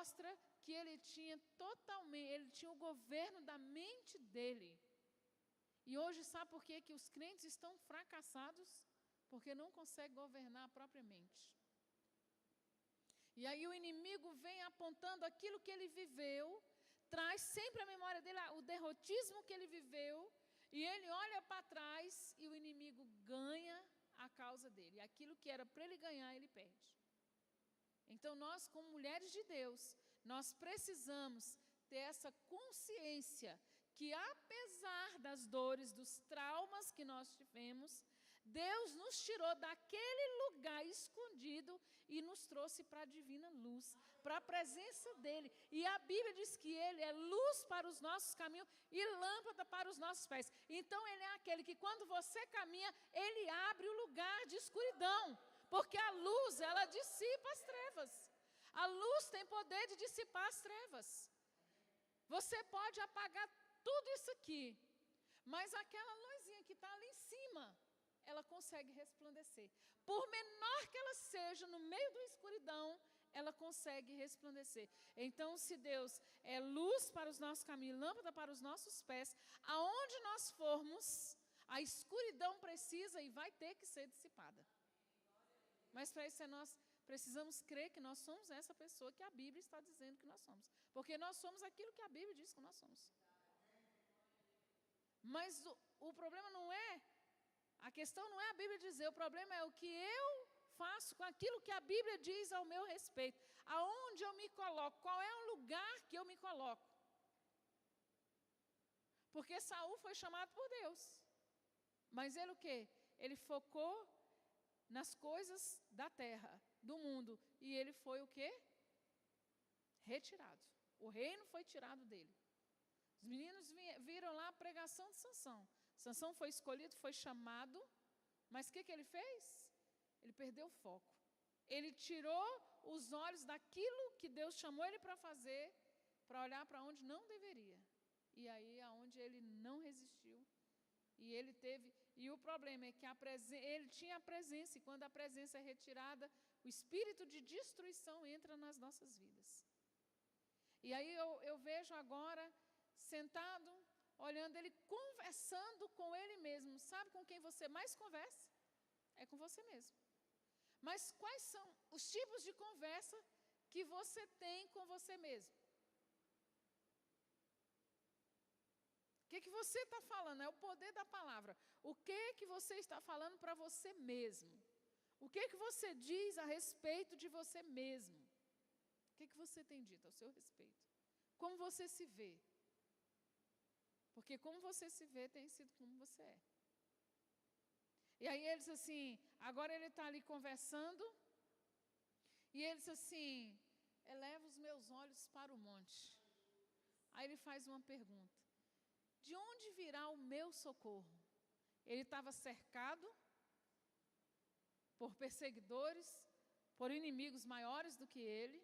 mostra que ele tinha o governo da mente dele. E hoje, sabe por que os crentes estão fracassados? Porque não conseguem governar a própria mente. E aí o inimigo vem apontando aquilo que ele viveu, traz sempre à memória dele o derrotismo que ele viveu, e ele olha para trás e o inimigo ganha a causa dele. Aquilo que era para ele ganhar, ele perde. Então nós, como mulheres de Deus, nós precisamos ter essa consciência que, apesar das dores, dos traumas que nós tivemos, Deus nos tirou daquele lugar escondido e nos trouxe para a divina luz, para a presença dEle. E a Bíblia diz que Ele é luz para os nossos caminhos e lâmpada para os nossos pés. Então Ele é aquele que, quando você caminha, Ele abre o lugar de escuridão. Porque a luz, ela dissipa as trevas. A luz tem poder de dissipar as trevas. Você pode apagar tudo isso aqui, mas aquela luzinha que está ali em cima, ela consegue resplandecer. Por menor que ela seja, no meio da escuridão, ela consegue resplandecer. Então, se Deus é luz para os nossos caminhos, lâmpada para os nossos pés, aonde nós formos, a escuridão precisa e vai ter que ser dissipada. Mas para isso nós precisamos crer que nós somos essa pessoa que a Bíblia está dizendo que nós somos. Porque nós somos aquilo que a Bíblia diz que nós somos. Mas o problema não é, a questão não é a Bíblia dizer, o problema é o que eu faço com aquilo que a Bíblia diz ao meu respeito. Aonde eu me coloco, qual é o lugar que eu me coloco. Porque Saul foi chamado por Deus. Mas ele o quê? Ele focou nas coisas da terra, do mundo. E ele foi o quê? Retirado. O reino foi tirado dele. Os meninos viram lá a pregação de Sansão. Sansão foi escolhido, foi chamado. Mas o que ele fez? Ele perdeu o foco. Ele tirou os olhos daquilo que Deus chamou ele para fazer, para olhar para onde não deveria. E aí, aonde ele não resistiu. E o problema é que ele tinha a presença, e quando a presença é retirada, o espírito de destruição entra nas nossas vidas. E aí eu vejo agora, sentado, olhando ele, conversando com ele mesmo. Sabe com quem você mais conversa? É com você mesmo. Mas quais são os tipos de conversa que você tem com você mesmo? O que você está falando? É o poder da palavra. O que você está falando para você mesmo? O que você diz a respeito de você mesmo? O que você tem dito ao seu respeito? Como você se vê? Porque como você se vê tem sido como você é. E aí ele diz assim, agora ele está ali conversando, e ele diz assim, eleva os meus olhos para o monte. Aí ele faz uma pergunta. De onde virá o meu socorro? Ele estava cercado por perseguidores, por inimigos maiores do que ele.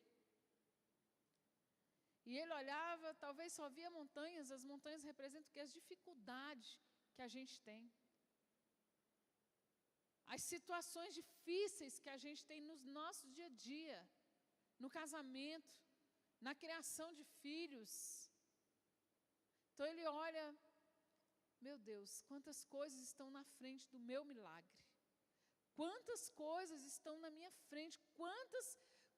E ele olhava, talvez só via montanhas. As montanhas representam o que? As dificuldades que a gente tem. As situações difíceis que a gente tem no nosso dia a dia. No casamento, na criação de filhos. Então ele olha, meu Deus, quantas coisas estão na frente do meu milagre. Quantas coisas estão na minha frente,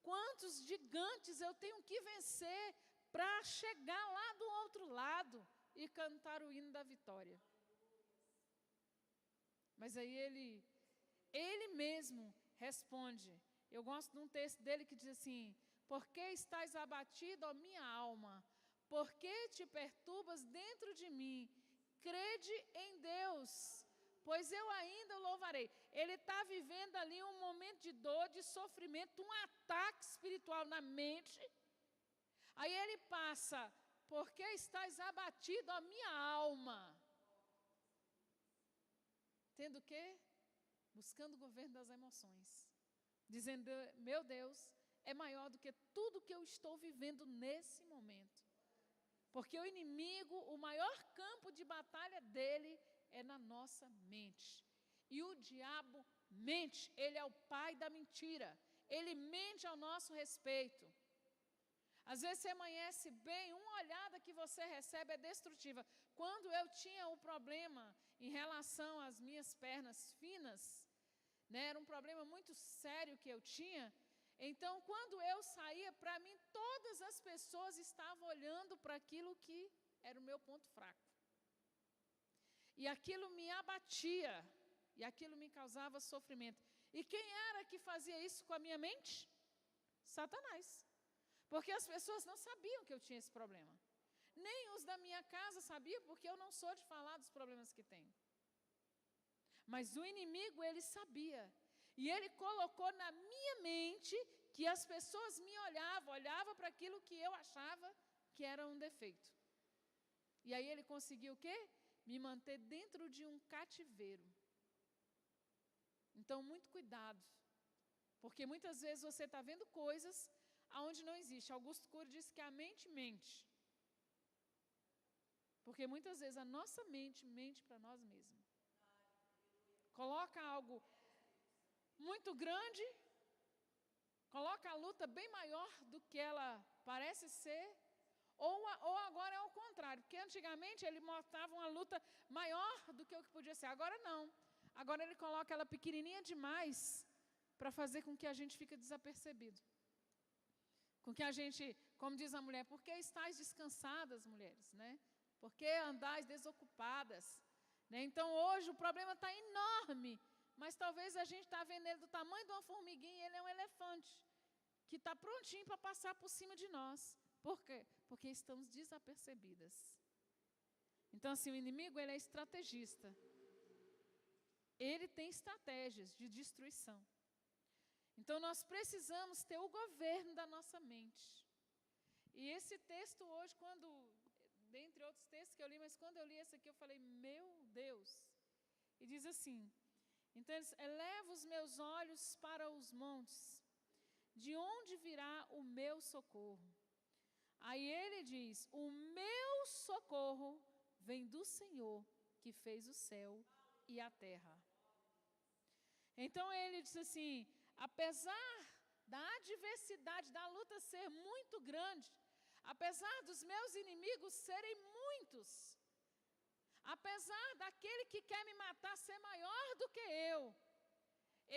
quantos gigantes eu tenho que vencer para chegar lá do outro lado e cantar o hino da vitória. Mas aí ele mesmo responde. Eu gosto de um texto dele que diz assim, por que estás abatido, ó minha alma? Por que te perturbas dentro de mim? Crede em Deus, pois eu ainda o louvarei. Ele está vivendo ali um momento de dor, de sofrimento, um ataque espiritual na mente. Aí ele passa, por que estás abatido, ó minha alma? Tendo o quê? Buscando o governo das emoções. Dizendo, meu Deus, é maior do que tudo que eu estou vivendo nesse momento. Porque o inimigo, o maior campo de batalha dele é na nossa mente. E o diabo mente, ele é o pai da mentira. Ele mente ao nosso respeito. Às vezes você amanhece bem, uma olhada que você recebe é destrutiva. Quando eu tinha o problema em relação às minhas pernas finas, né, era um problema muito sério que eu tinha. Então, quando eu saía, para mim, todas as pessoas estavam olhando para aquilo que era o meu ponto fraco. E aquilo me abatia, e aquilo me causava sofrimento. E quem era que fazia isso com a minha mente? Satanás. Porque as pessoas não sabiam que eu tinha esse problema. Nem os da minha casa sabiam, porque eu não sou de falar dos problemas que tenho. Mas o inimigo, ele sabia. E ele colocou na minha mente que as pessoas me olhavam para aquilo que eu achava que era um defeito. E aí ele conseguiu o quê? Me manter dentro de um cativeiro. Então, muito cuidado. Porque muitas vezes você está vendo coisas aonde não existe. Augusto Cury diz que a mente mente. Porque muitas vezes a nossa mente mente para nós mesmos. Coloca algo muito grande, coloca a luta bem maior do que ela parece ser, ou agora é o contrário, porque antigamente ele mostrava uma luta maior do que o que podia ser, agora não. Agora ele coloca ela pequenininha demais para fazer com que a gente fique desapercebido. Com que a gente, como diz a mulher, por que estáis descansadas, mulheres, né? Por que andais desocupadas? Né? Então hoje o problema está enorme, mas talvez a gente está vendo ele do tamanho de uma formiguinha e ele é um elefante, que está prontinho para passar por cima de nós. Por quê? Porque estamos desapercebidas. Então assim, o inimigo, ele é estrategista. Ele tem estratégias de destruição. Então nós precisamos ter o governo da nossa mente. E esse texto hoje, dentre outros textos que eu li, mas quando eu li esse aqui eu falei, meu Deus. E diz assim, então eleva os meus olhos para os montes, de onde virá o meu socorro? Aí ele diz, o meu socorro vem do Senhor, que fez o céu e a terra. Então ele diz assim, apesar da adversidade, da luta ser muito grande, apesar dos meus inimigos serem muitos, apesar daquele que quer me matar ser maior do que eu,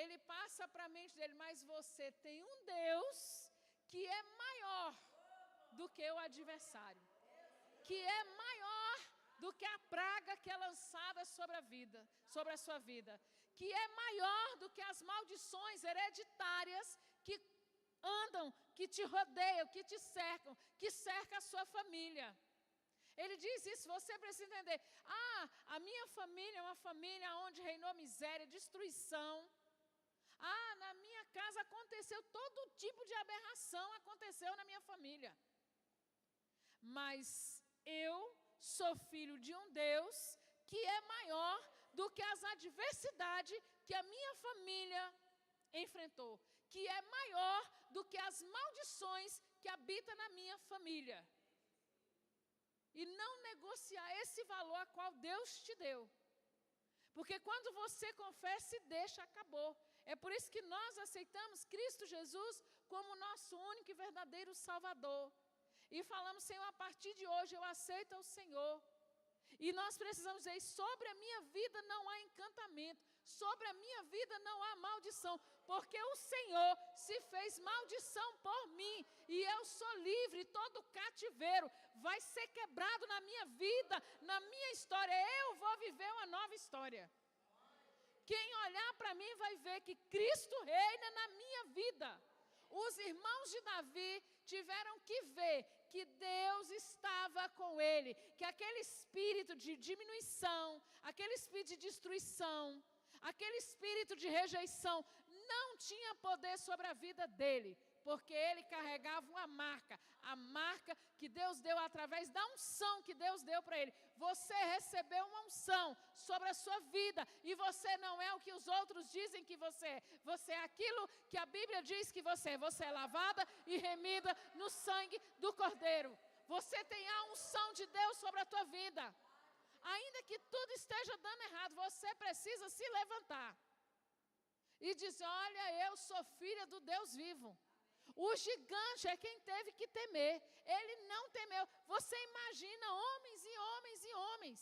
ele passa para a mente dele, mas você tem um Deus que é maior do que o adversário, que é maior do que a praga que é lançada sobre a sua vida, que é maior do que as maldições hereditárias que andam, que te rodeiam, que te cercam, que cercam a sua família. Ele diz isso, você precisa entender. A minha família é uma família onde reinou miséria, destruição. Na minha casa aconteceu todo tipo de aberração, aconteceu na minha família. Mas eu sou filho de um Deus que é maior do que as adversidades que a minha família enfrentou, que é maior do que as maldições que habitam na minha família. E não negociar esse valor a qual Deus te deu. Porque quando você confessa e deixa, acabou. É por isso que nós aceitamos Cristo Jesus como nosso único e verdadeiro Salvador. E falamos, Senhor, a partir de hoje eu aceito o Senhor. E nós precisamos dizer, sobre a minha vida não há encantamento, sobre a minha vida não há maldição, porque o Senhor se fez maldição por mim, e eu sou livre, todo cativeiro vai ser quebrado na minha vida, na minha história, eu vou viver uma nova história. Quem olhar para mim vai ver que Cristo reina na minha vida. Os irmãos de Davi tiveram que ver que Deus estava com ele, que aquele espírito de diminuição, aquele espírito de destruição, aquele espírito de rejeição não tinha poder sobre a vida dele, porque ele carregava uma marca, a marca que Deus deu através da unção que Deus deu para ele. Você recebeu uma unção sobre a sua vida e você não é o que os outros dizem que você é. Você é aquilo que a Bíblia diz que você é. Você é lavada e remida no sangue do Cordeiro. Você tem a unção de Deus sobre a tua vida. Ainda que tudo esteja dando errado, você precisa se levantar e dizer, olha, eu sou filha do Deus vivo. O gigante é quem teve que temer. Ele não temeu. Você imagina homens e homens e homens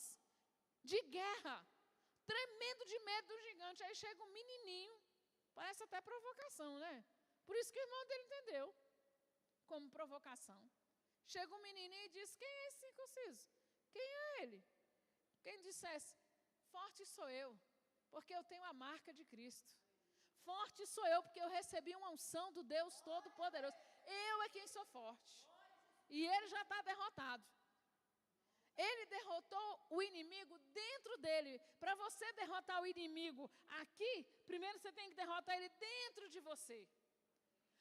de guerra, tremendo de medo do gigante. Aí chega um menininho, parece até provocação, né? Por isso que o irmão dele entendeu como provocação. Chega um menininho e diz: quem é esse circunciso? Quem é ele? Quem dissesse: forte sou eu, porque eu tenho a marca de Cristo. Forte sou eu, porque eu recebi uma unção do Deus Todo-Poderoso. Eu é quem sou forte. E ele já está derrotado. Ele derrotou o inimigo dentro dele. Para você derrotar o inimigo aqui, primeiro você tem que derrotar ele dentro de você.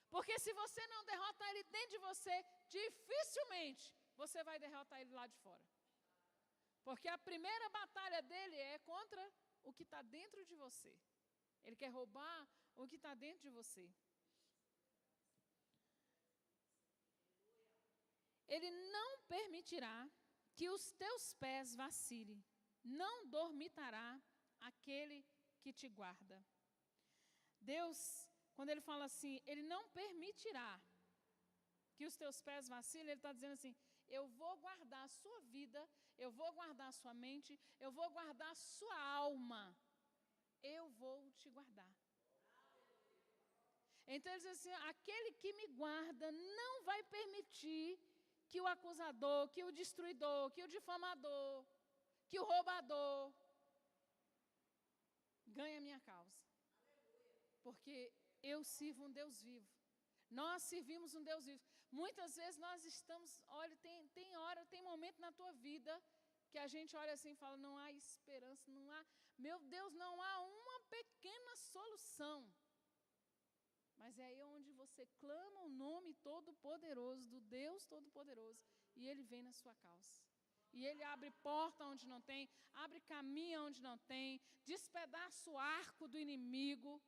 Porque se você não derrotar ele dentro de você, dificilmente você vai derrotar ele lá de fora. Porque a primeira batalha dele é contra o que está dentro de você. Ele quer roubar o que está dentro de você. Ele não permitirá que os teus pés vacilem. Não dormitará aquele que te guarda. Deus, quando ele fala assim, ele não permitirá que os teus pés vacilem, ele está dizendo assim: eu vou guardar a sua vida, eu vou guardar a sua mente, eu vou guardar a sua alma. Eu vou te guardar. Então ele diz assim: aquele que me guarda não vai permitir que o acusador, que o destruidor, que o difamador, que o roubador ganhe a minha causa. Porque eu sirvo um Deus vivo. Nós servimos um Deus vivo. Muitas vezes nós estamos, olha, tem hora, tem momento na tua vida que a gente olha assim e fala: não há esperança, não há, meu Deus, não há uma pequena solução. Mas é aí onde você clama o nome todo-poderoso, do Deus todo-poderoso, e Ele vem na sua causa. E Ele abre porta onde não tem, abre caminho onde não tem, despedaça o arco do inimigo,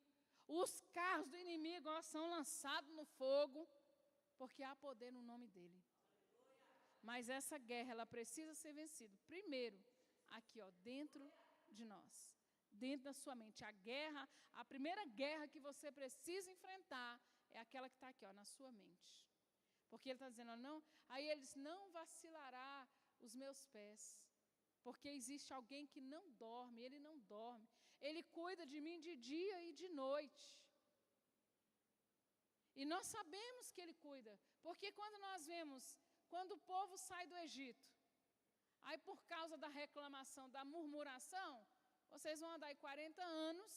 os carros do inimigo são lançados no fogo, porque há poder no nome dEle. Mas essa guerra, ela precisa ser vencida. Primeiro, aqui, dentro de nós. Dentro da sua mente. A primeira guerra que você precisa enfrentar é aquela que está aqui, na sua mente. Porque ele está dizendo: não, aí eles não vacilará os meus pés. Porque existe alguém que não dorme, ele não dorme. Ele cuida de mim de dia e de noite. E nós sabemos que ele cuida. Porque quando nós vemos, quando o povo sai do Egito, aí por causa da reclamação, da murmuração, vocês vão andar aí 40 anos,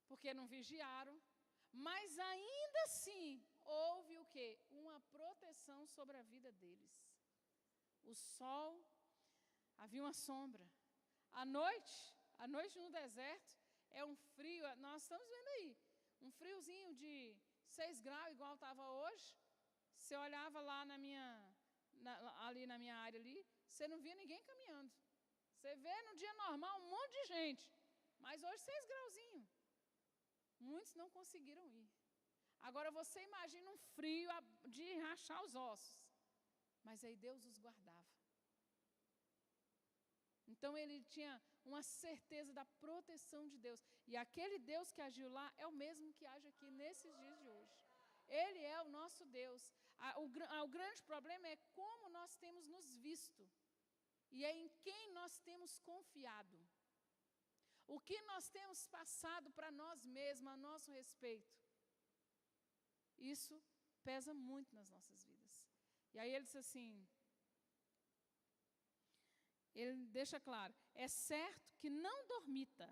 porque não vigiaram, mas ainda assim, houve o quê? Uma proteção sobre a vida deles. O sol, havia uma sombra. À noite no deserto, é um frio, nós estamos vendo aí, um friozinho de 6 graus, igual estava hoje. Você olhava lá ali na minha área ali, você não via ninguém caminhando. Você vê no dia normal um monte de gente, mas hoje 6 grauzinhos. Muitos não conseguiram ir. Agora você imagina um frio de rachar os ossos. Mas aí Deus os guardava. Então ele tinha uma certeza da proteção de Deus. E aquele Deus que agiu lá é o mesmo que age aqui nesses dias de hoje. Ele é o nosso Deus. O grande problema é como nós temos nos visto. E é em quem nós temos confiado. O que nós temos passado para nós mesmos, a nosso respeito. Isso pesa muito nas nossas vidas. E aí ele diz assim, ele deixa claro: é certo que não dormita,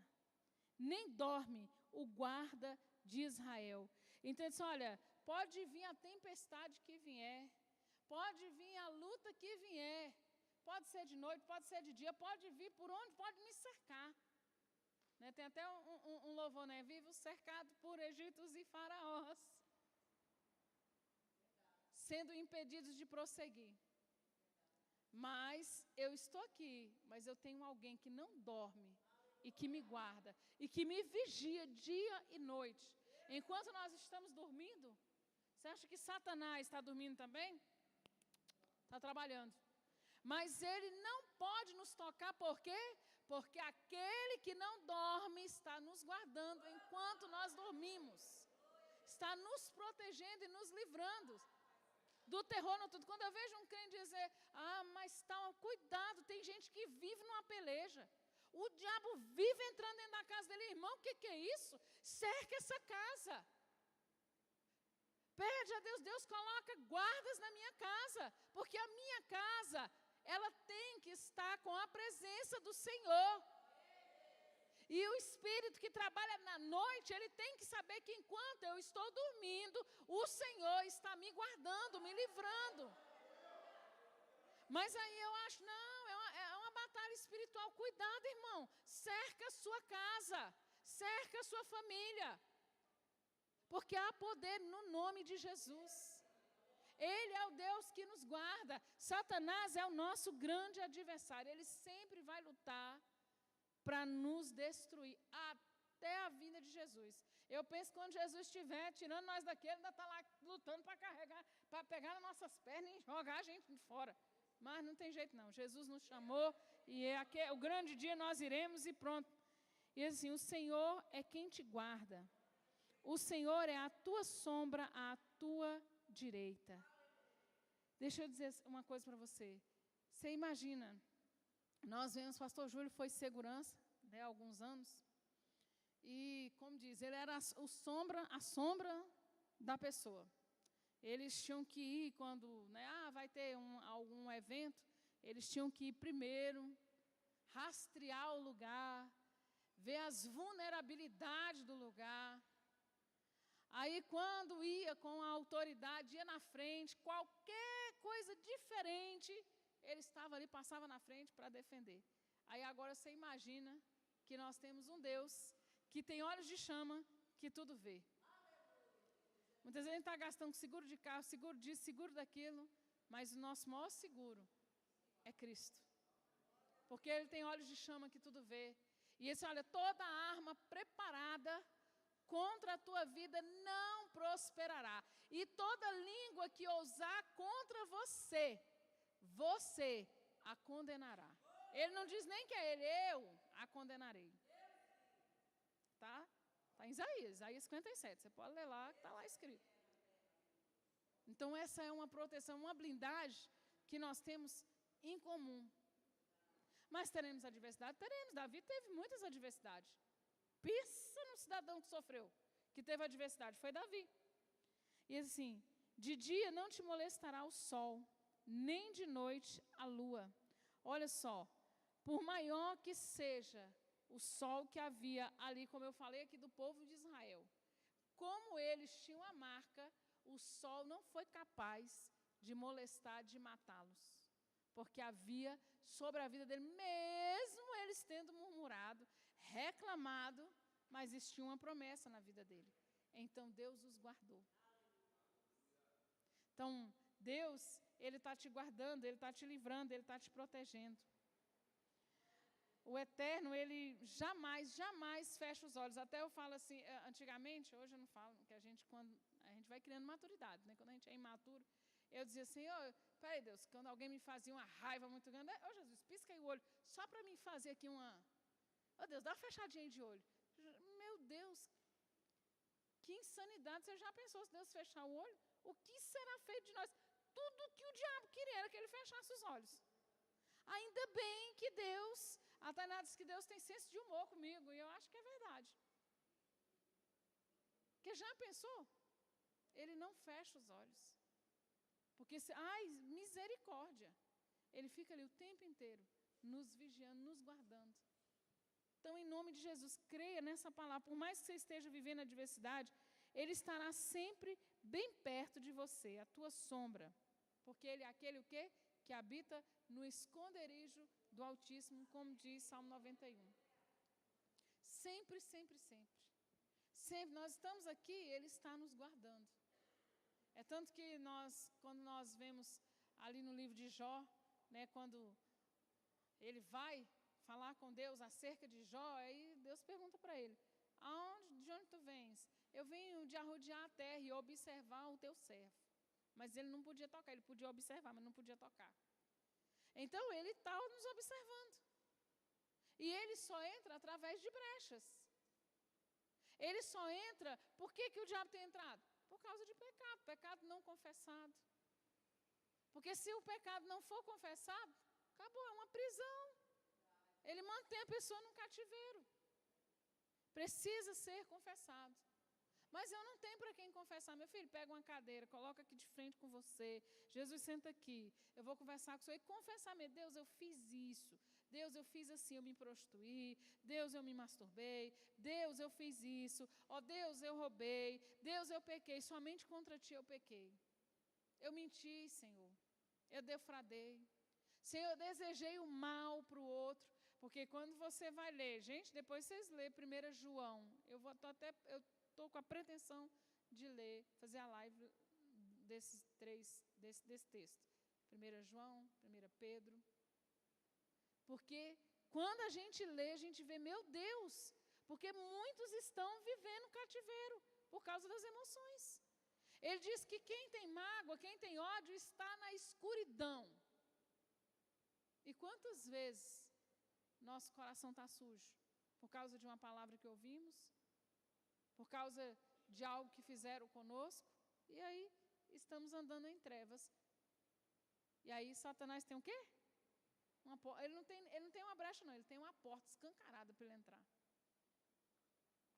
nem dorme o guarda de Israel. Então ele diz: olha, pode vir a tempestade que vier, pode vir a luta que vier, pode ser de noite, pode ser de dia, pode vir por onde, pode me cercar. Né? Tem até um louvor, né? Vivo cercado por egípcios e faraós, sendo impedidos de prosseguir. Mas eu estou aqui, mas eu tenho alguém que não dorme e que me guarda e que me vigia dia e noite. Enquanto nós estamos dormindo, você acha que Satanás está dormindo também? Está trabalhando. Mas ele não pode nos tocar, por quê? Porque aquele que não dorme está nos guardando enquanto nós dormimos. está nos protegendo e nos livrando do terror noturno. Quando eu vejo um crente dizer, mas tal, cuidado, tem gente que vive numa peleja. O diabo vive entrando dentro da casa dele. Irmão, o que é isso? Cerca essa casa. Pede a Deus, Deus coloca guardas na minha casa, porque a minha casa, ela tem que estar com a presença do Senhor. E o Espírito que trabalha na noite, ele tem que saber que enquanto eu estou dormindo, o Senhor está me guardando, me livrando. Mas aí eu acho, não, é uma batalha espiritual. Cuidado, irmão, cerca a sua casa, cerca a sua família. Porque há poder no nome de Jesus. Ele é o Deus que nos guarda. Satanás é o nosso grande adversário. Ele sempre vai lutar para nos destruir, até a vinda de Jesus. Eu penso que quando Jesus estiver tirando nós daqui, ele ainda está lá lutando para carregar, para pegar nas nossas pernas e jogar a gente fora. Mas não tem jeito não. Jesus nos chamou e o grande dia nós iremos e pronto. E assim, o Senhor é quem te guarda. O Senhor é a tua sombra à tua direita. Deixa eu dizer uma coisa para você. Você imagina, nós vemos, o pastor Júlio foi segurança, há alguns anos. E, como diz, ele era a sombra da pessoa. Eles tinham que ir quando, vai ter algum evento, eles tinham que ir primeiro, rastrear o lugar, ver as vulnerabilidades do lugar. Aí, quando ia com a autoridade, ia na frente, qualquer coisa diferente, ele estava ali, passava na frente para defender. Aí, agora, você imagina que nós temos um Deus que tem olhos de chama, que tudo vê. Muitas vezes a gente está gastando seguro de carro, seguro disso, seguro daquilo, mas o nosso maior seguro é Cristo. Porque Ele tem olhos de chama que tudo vê. E esse, olha, toda arma preparada contra a tua vida não prosperará. E toda língua que ousar contra você, você a condenará. Ele não diz nem que é ele, eu a condenarei. Tá? Está em Isaías 57. Você pode ler lá, que está lá escrito. Então essa é uma proteção, uma blindagem que nós temos em comum. Mas teremos adversidade? Teremos. Davi teve muitas adversidades. Pensa no cidadão que sofreu, que teve adversidade, foi Davi. E assim, de dia não te molestará o sol, nem de noite a lua. Olha só, por maior que seja o sol que havia ali, como eu falei aqui do povo de Israel, como eles tinham a marca, o sol não foi capaz de molestar, de matá-los. Porque havia sobre a vida dele, mesmo eles tendo murmurado, reclamado, mas existia uma promessa na vida dele. Então Deus os guardou. Então Deus, Ele está te guardando, Ele está te livrando, Ele está te protegendo. O Eterno, Ele jamais fecha os olhos. Até eu falo assim, antigamente, hoje eu não falo, que quando a gente vai criando maturidade, né? Quando a gente é imaturo, eu dizia assim, peraí Deus, quando alguém me fazia uma raiva muito grande, Jesus, pisca aí o olho, só para mim fazer aqui Deus, dá uma fechadinha de olho. Meu Deus, que insanidade, você já pensou se Deus fechar o olho? O que será feito de nós? Tudo que o diabo queria era que ele fechasse os olhos. Ainda bem que Deus, a Tainá diz que Deus tem senso de humor comigo, e eu acho que é verdade. Porque já pensou? Ele não fecha os olhos. Porque, misericórdia. Ele fica ali o tempo inteiro, nos vigiando, nos guardando. Então, em nome de Jesus, creia nessa palavra. Por mais que você esteja vivendo a adversidade, Ele estará sempre bem perto de você, a tua sombra. Porque Ele é aquele o quê? Que habita no esconderijo do Altíssimo, como diz Salmo 91. Sempre, sempre, sempre. Sempre nós estamos aqui, Ele está nos guardando. É tanto que quando nós vemos ali no livro de Jó, quando ele vai falar com Deus acerca de Jó, aí Deus pergunta para ele, de onde tu vens? Eu venho de arrodear a terra e observar o teu servo. Mas ele não podia tocar, ele podia observar, mas não podia tocar. Então ele está nos observando. E ele só entra através de brechas. Ele só entra, por que o diabo tem entrado? Por causa de pecado não confessado. Porque se o pecado não for confessado, acabou, é uma prisão. Ele mantém a pessoa num cativeiro. Precisa ser confessado. Mas eu não tenho para quem confessar. Meu filho, pega uma cadeira, coloca aqui de frente com você. Jesus, senta aqui. Eu vou conversar com o senhor e confessamento. Deus, eu fiz isso. Deus, eu fiz assim, eu me prostituí. Deus, eu me masturbei. Deus, eu fiz isso. Ó Deus, eu roubei. Deus, eu pequei. Somente contra ti eu pequei. Eu menti, Senhor. Eu defraudei. Senhor, eu desejei o mal para o outro. Porque quando você vai ler, gente, depois vocês lêem 1 João. Eu estou com a pretensão de ler, fazer a live desse texto. 1 João, 1 Pedro. Porque quando a gente lê, a gente vê, meu Deus, porque muitos estão vivendo cativeiro por causa das emoções. Ele diz que quem tem mágoa, quem tem ódio, está na escuridão. E quantas vezes nosso coração está sujo? Por causa de uma palavra que ouvimos? Por causa de algo que fizeram conosco? E aí, estamos andando em trevas. E aí, Satanás tem o quê? Ele não tem uma brecha, não. Ele tem uma porta escancarada para ele entrar.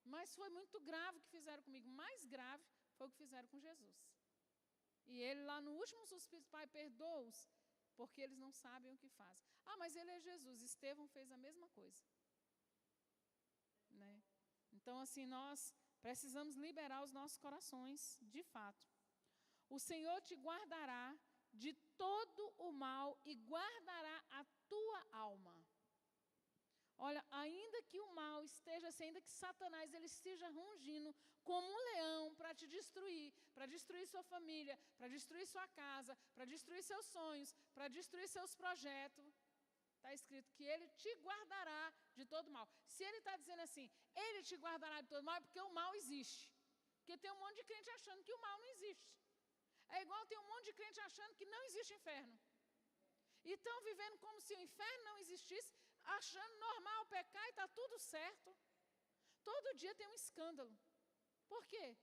Mas foi muito grave o que fizeram comigo. Mais grave foi o que fizeram com Jesus. E ele lá no último suspiro, Pai, perdoa-os, porque eles não sabem o que fazem. Ah, mas ele é Jesus. Estevão fez a mesma coisa. Né? Então, assim, nós precisamos liberar os nossos corações, de fato. O Senhor te guardará de todo o mal e guardará a tua alma. Olha, ainda que o mal esteja assim, ainda que Satanás ele esteja rungindo como um leão para te destruir, para destruir sua família, para destruir sua casa, para destruir seus sonhos, para destruir seus projetos, está escrito que ele te guardará de todo mal. Se ele está dizendo assim, ele te guardará de todo mal, é porque o mal existe. Porque tem um monte de crente achando que o mal não existe. É igual tem um monte de crente achando que não existe inferno. E estão vivendo como se o inferno não existisse, achando normal pecar e está tudo certo. Todo dia tem um escândalo. Por quê?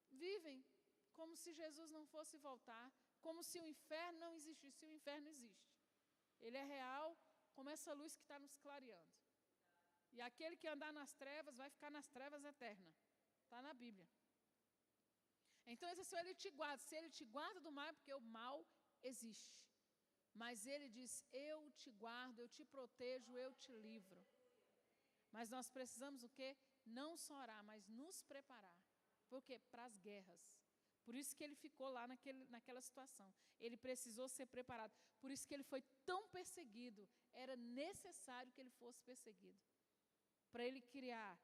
Vivem como se Jesus não fosse voltar, como se o inferno não existisse. O inferno existe. Ele é real, como essa luz que está nos clareando. E aquele que andar nas trevas vai ficar nas trevas eternas. Está na Bíblia. Então, se ele te guarda, se ele te guarda do mal, é porque o mal existe. Mas ele diz, eu te guardo, eu te protejo, eu te livro. Mas nós precisamos o quê? Não só orar, mas nos preparar. Por quê? Para as guerras. Por isso que ele ficou lá naquela situação. Ele precisou ser preparado. Por isso que ele foi tão perseguido. Era necessário que ele fosse perseguido. Para ele criar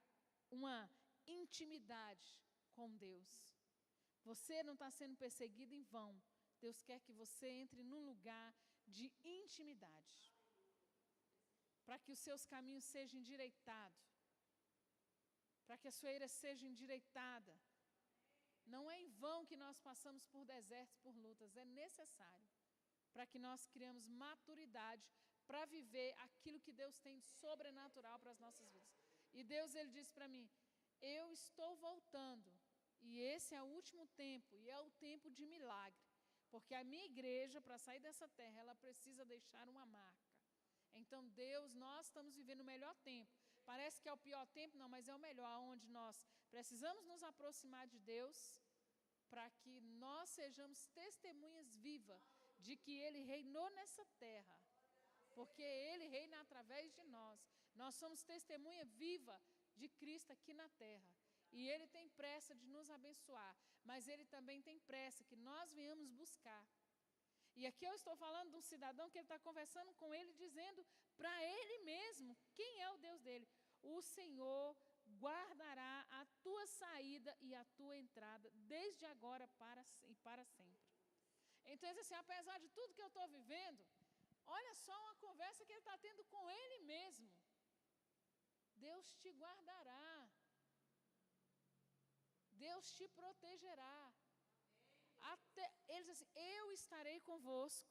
uma intimidade com Deus. Você não está sendo perseguido em vão. Deus quer que você entre num lugar de intimidade. Para que os seus caminhos sejam endireitados. Para que a sua ira seja endireitada. Não é em vão que nós passamos por desertos, por lutas. É necessário. Para que nós criamos maturidade para viver aquilo que Deus tem de sobrenatural para as nossas vidas. E Deus, Ele disse para mim, eu estou voltando. E esse é o último tempo. E é o tempo de milagre. Porque a minha igreja, para sair dessa terra, ela precisa deixar uma marca. Então, Deus, nós estamos vivendo o melhor tempo. Parece que é o pior tempo, não, mas é o melhor, onde nós precisamos nos aproximar de Deus, para que nós sejamos testemunhas vivas de que Ele reinou nessa terra. Porque Ele reina através de nós. Nós somos testemunha viva de Cristo aqui na terra. E Ele tem pressa de nos abençoar, mas Ele também tem pressa que nós venhamos buscar. E aqui eu estou falando de um cidadão que ele está conversando com ele, dizendo para ele mesmo, quem é o Deus dele? O Senhor guardará a tua saída e a tua entrada, desde agora para sempre. Então, assim, apesar de tudo que eu estou vivendo, olha só uma conversa que ele está tendo com ele mesmo. Deus te guardará. Deus te protegerá. Ele diz assim, eu estarei convosco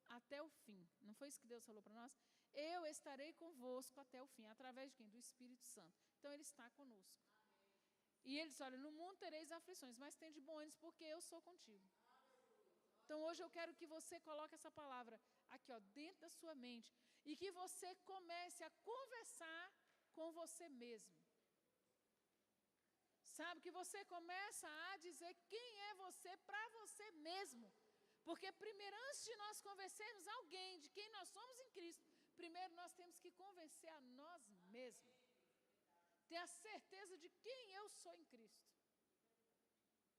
até o fim. Não foi isso que Deus falou para nós? eu estarei convosco até o fim. Através de quem? Do Espírito Santo. Então, Ele está conosco. E Ele diz, olha, no mundo tereis aflições, mas tem de bom ânimo, porque eu sou contigo. Então, hoje eu quero que você coloque essa palavra aqui, ó, dentro da sua mente. E que você comece a conversar com você mesmo. Sabe, que você começa a dizer quem é você para você mesmo. Porque primeiro, antes de nós convencermos alguém de quem nós somos em Cristo, primeiro nós temos que convencer a nós mesmos. Ter a certeza de quem eu sou em Cristo.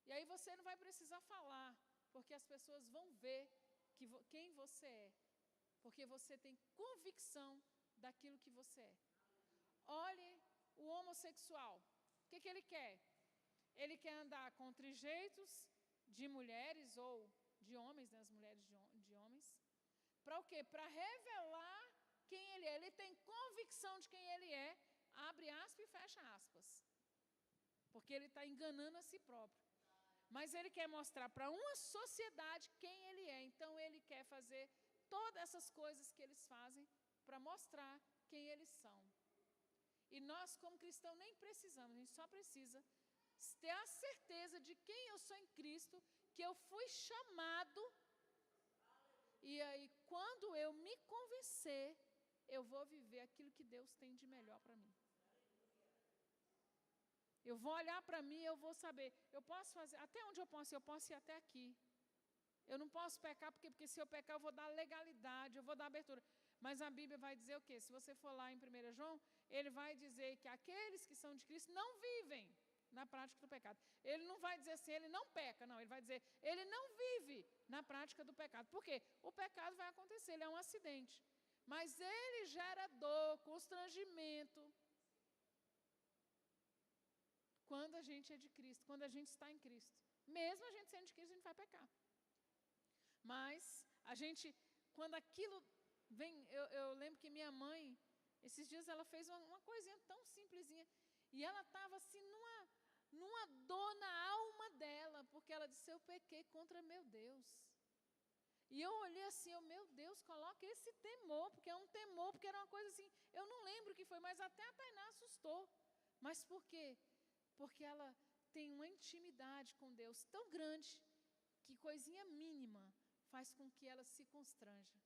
E aí você não vai precisar falar, porque as pessoas vão ver quem você é. Porque você tem convicção daquilo que você é. Olhe o homossexual. O que ele quer? Ele quer andar com trejeitos de mulheres ou de homens, né, as mulheres de homens. Para o quê? Para revelar quem ele é. Ele tem convicção de quem ele é. Abre aspas e fecha aspas. Porque ele está enganando a si próprio. Mas ele quer mostrar para uma sociedade quem ele é. Então ele quer fazer todas essas coisas que eles fazem para mostrar quem eles são. E nós, como cristãos, nem precisamos, a gente só precisa ter a certeza de quem eu sou em Cristo, que eu fui chamado. E aí, quando eu me convencer, eu vou viver aquilo que Deus tem de melhor para mim. Eu vou olhar para mim e eu vou saber, eu posso fazer, até onde eu posso ir até aqui. Eu não posso pecar, porque se eu pecar eu vou dar legalidade, eu vou dar abertura. Mas a Bíblia vai dizer o quê? Se você for lá em 1 João, ele vai dizer que aqueles que são de Cristo não vivem na prática do pecado. Ele não vai dizer assim, ele não peca, não. Ele vai dizer, ele não vive na prática do pecado. Por quê? O pecado vai acontecer, ele é um acidente. Mas ele gera dor, constrangimento. Quando a gente é de Cristo, quando a gente está em Cristo. Mesmo a gente sendo de Cristo, a gente vai pecar. Mas a gente, quando aquilo vem, eu lembro que minha mãe, esses dias ela fez uma coisinha tão simplesinha, e ela estava assim numa dor na alma dela, porque ela disse, eu pequei contra meu Deus. E eu olhei assim, meu Deus, coloca esse temor, porque é um temor, porque era uma coisa assim, eu não lembro o que foi, mas até a Tainá assustou. Mas por quê? Porque ela tem uma intimidade com Deus tão grande, que coisinha mínima faz com que ela se constranja.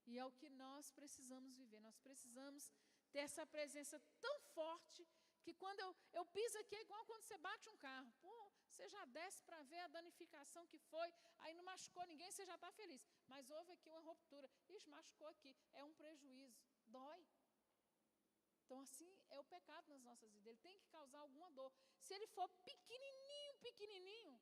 E é o que nós precisamos viver. Nós precisamos ter essa presença tão forte, que quando eu piso aqui, é igual quando você bate um carro. Pô, você já desce para ver a danificação que foi, aí não machucou ninguém, você já está feliz. Mas houve aqui uma ruptura. Ixi, machucou aqui. É um prejuízo. Dói. Então, assim é o pecado nas nossas vidas. Ele tem que causar alguma dor. Se ele for pequenininho,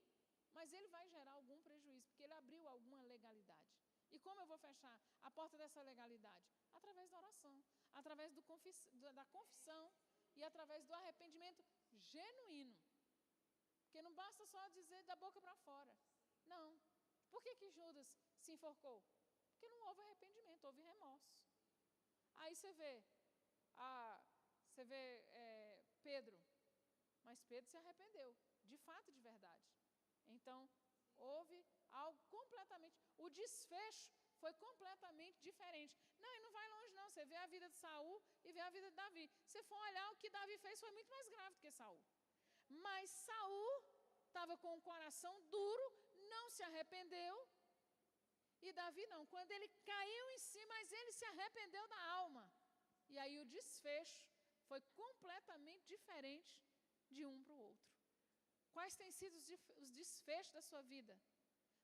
mas ele vai gerar algum prejuízo, porque ele abriu alguma legalidade. E como eu vou fechar a porta dessa legalidade? Através da oração, através da confissão e através do arrependimento genuíno. Porque não basta só dizer da boca para fora. Não. Por que Judas se enforcou? Porque não houve arrependimento, houve remorso. Aí você vê Pedro, mas Pedro se arrependeu, de fato e de verdade. Então, houve algo completamente, o desfecho foi completamente diferente. Não, e não vai longe não, você vê a vida de Saul e vê a vida de Davi. Se for olhar, o que Davi fez foi muito mais grave do que Saul. Mas Saul estava com o coração duro, não se arrependeu, e Davi não. Quando ele caiu em si, mas ele se arrependeu da alma. E aí o desfecho foi completamente diferente de um para o outro. Quais têm sido os desfechos da sua vida?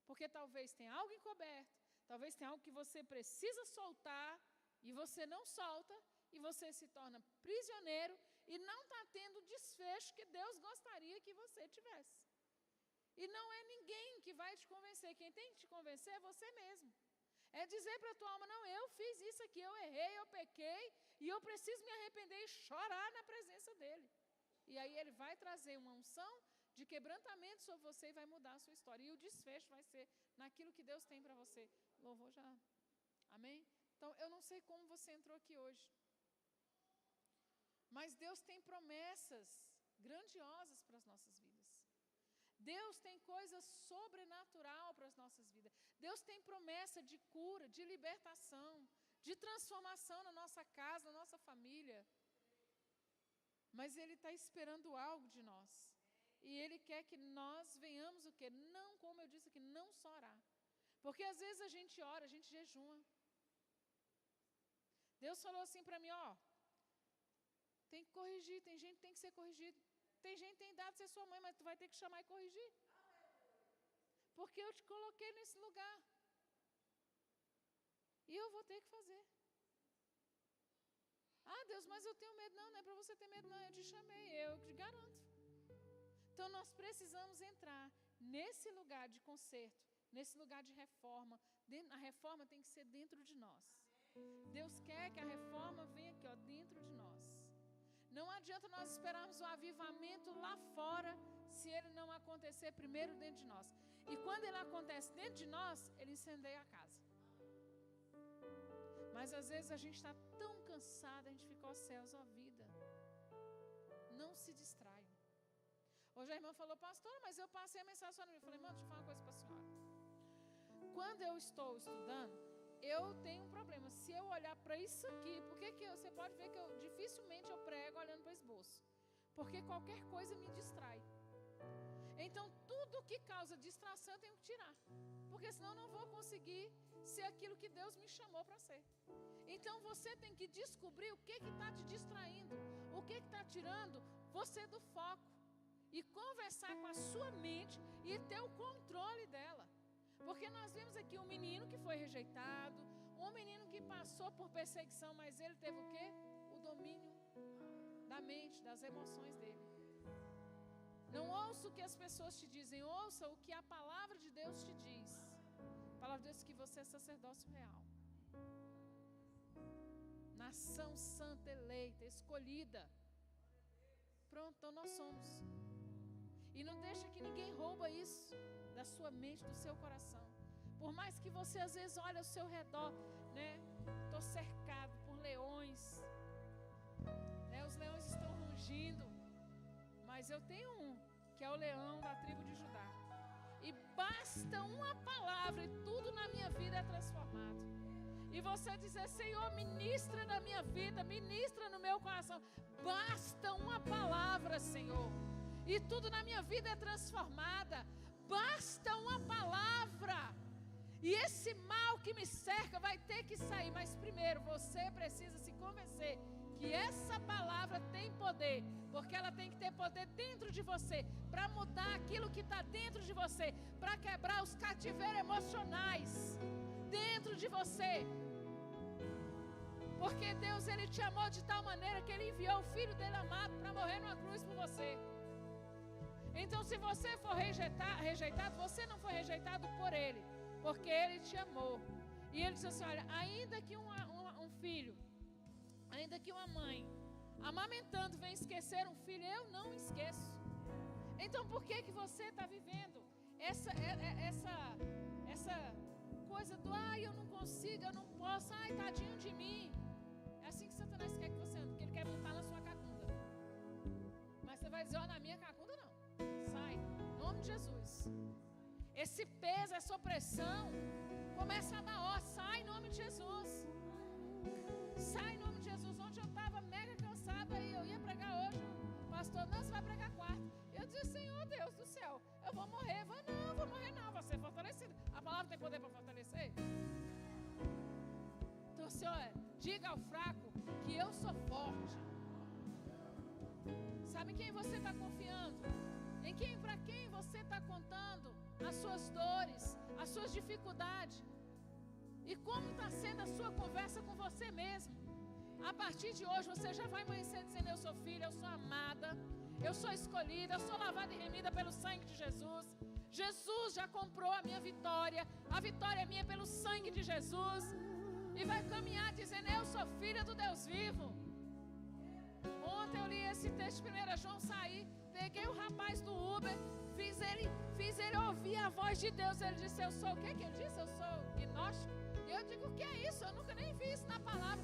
Porque talvez tenha algo encoberto, talvez tenha algo que você precisa soltar, e você não solta, e você se torna prisioneiro, e não está tendo o desfecho que Deus gostaria que você tivesse. E não é ninguém que vai te convencer, quem tem que te convencer é você mesmo. É dizer para a tua alma, não, eu fiz isso aqui, eu errei, eu pequei, e eu preciso me arrepender e chorar na presença dEle. E aí Ele vai trazer uma unção de quebrantamento sobre você e vai mudar a sua história. E o desfecho vai ser naquilo que Deus tem para você. Louvor já. Amém? Então, eu não sei como você entrou aqui hoje. Mas Deus tem promessas grandiosas para as nossas vidas. Deus tem coisa sobrenatural para as nossas vidas. Deus tem promessa de cura, de libertação, de transformação na nossa casa, na nossa família. Mas Ele está esperando algo de nós. E Ele quer que nós venhamos o quê? Não, como eu disse aqui, não só orar. Porque às vezes a gente ora, a gente jejuma. Deus falou assim para mim, ó, tem que corrigir, tem gente que tem que ser corrigido. Tem gente que tem dado ser sua mãe, mas tu vai ter que chamar e corrigir. Porque eu te coloquei nesse lugar. E eu vou ter que fazer. Ah, Deus, mas eu tenho medo. Não, não é para você ter medo, não. Eu te chamei, eu te garanto. Então nós precisamos entrar nesse lugar de conserto, nesse lugar de reforma. A reforma tem que ser dentro de nós. Deus quer que a reforma venha aqui, ó, dentro de nós. Não adianta nós esperarmos o avivamento lá fora, se ele não acontecer primeiro dentro de nós. E quando ele acontece dentro de nós, ele incendeia a casa. Mas às vezes a gente está tão cansado, a gente fica, ó céus, ó vida. Não se distraia. Hoje a irmã falou, pastora, mas eu passei a mensagem só no livro. Eu falei, irmã, deixa eu falar uma coisa para a senhora. Quando eu estou estudando, eu tenho um problema. Se eu olhar para isso aqui, porque você pode ver que dificilmente eu prego olhando para o esboço. Porque qualquer coisa me distrai. Então, tudo que causa distração eu tenho que tirar. Porque senão eu não vou conseguir ser aquilo que Deus me chamou para ser. Então, você tem que descobrir o que está te distraindo. O que está tirando você do foco. E conversar com a sua mente e ter o controle dela. Porque nós vimos aqui um menino que foi rejeitado, um menino que passou por perseguição, mas ele teve o quê? O domínio da mente, das emoções dele. Não ouça o que as pessoas te dizem, ouça o que a palavra de Deus te diz. A palavra de Deus diz que você é sacerdócio real. Nação santa, eleita, escolhida. Pronto, então nós somos. E não deixa que ninguém rouba isso da sua mente, do seu coração. Por mais que você às vezes olhe ao seu redor, né? Estou cercado por leões, né? Os leões estão rugindo, mas eu tenho um, que é o leão da tribo de Judá. E basta uma palavra e tudo na minha vida é transformado. E você dizer, Senhor, ministra na minha vida, ministra no meu coração. Basta uma palavra, Senhor. E tudo na minha vida é transformada. Basta uma palavra. E esse mal que me cerca vai ter que sair. Mas primeiro você precisa se convencer que essa palavra tem poder. Porque ela tem que ter poder dentro de você. Para mudar aquilo que está dentro de você. Para quebrar os cativeiros emocionais dentro de você. Porque Deus, Ele te amou de tal maneira que Ele enviou o Filho dele amado para morrer numa cruz por você. Então, se você for rejeitado, você não foi rejeitado por Ele, porque Ele te amou. E Ele disse assim, olha, ainda que um filho, ainda que uma mãe, amamentando, vem esquecer um filho, eu não esqueço. Então, por que você está vivendo essa coisa do, eu não consigo, eu não posso, tadinho de mim. É assim que Satanás quer que você ande, porque ele quer montar na sua cacunda. Mas você vai dizer, na minha cacunda não. Sai, em nome de Jesus. Esse peso, essa opressão, começa a dar sai em nome de Jesus. Sai em nome de Jesus. Onde eu estava mega cansada, aí eu ia pregar hoje, pastor, não, você vai pregar quarta. Eu disse, Senhor Deus do céu, eu vou morrer. Vou morrer não, vou ser fortalecido. A palavra tem poder para fortalecer? Então, Senhor, diga ao fraco que eu sou forte. Sabe em quem você está confiando? Para quem você está contando as suas dores, as suas dificuldades? E como está sendo a sua conversa com você mesmo? A partir de hoje você já vai amanhecer dizendo, eu sou filha, eu sou amada, eu sou escolhida, eu sou lavada e remida pelo sangue de Jesus. Jesus já comprou a minha vitória. A vitória é minha pelo sangue de Jesus. E vai caminhar dizendo, eu sou filha do Deus vivo. Ontem eu li esse texto de 1 João, saí, peguei o rapaz do Uber, fiz ele ouvir a voz de Deus. Ele disse, eu sou o que ele disse? Eu sou gnóstico. E eu digo, o que é isso? Eu nunca nem vi isso na palavra.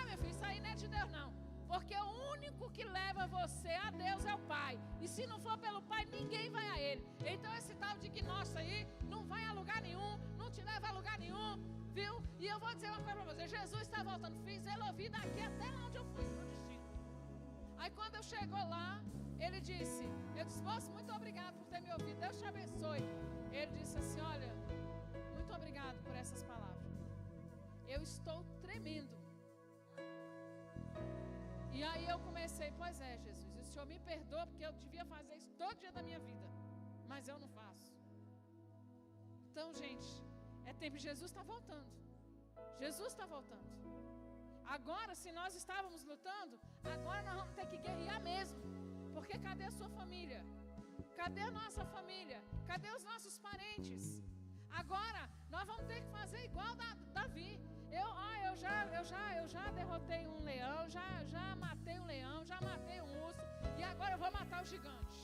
Meu filho, isso aí não é de Deus não. Porque o único que leva você a Deus é o Pai. E se não for pelo Pai, ninguém vai a Ele. Então esse tal de gnóstico aí não vai a lugar nenhum, não te leva a lugar nenhum, viu? E eu vou vou dizer uma coisa para você. Jesus está voltando. Fiz ele ouvir daqui até onde eu fui no destino. Aí quando eu chegou lá, ele disse, eu disse, moço, muito obrigado por ter me ouvido. Deus te abençoe. Ele disse assim, olha, muito obrigado por essas palavras. Eu estou tremendo. E aí eu comecei, pois é, Jesus, o Senhor me perdoa porque eu devia fazer isso todo dia da minha vida, mas eu não faço. Então, gente, é tempo, Jesus está voltando. Jesus está voltando. Agora, se nós estávamos lutando, agora nós vamos ter que guerrear mesmo. Porque cadê a sua família? Cadê a nossa família? Cadê os nossos parentes? Agora, nós vamos ter que fazer igual Davi. Eu já derrotei um leão, já matei um leão, já matei um urso, e agora eu vou matar o gigante.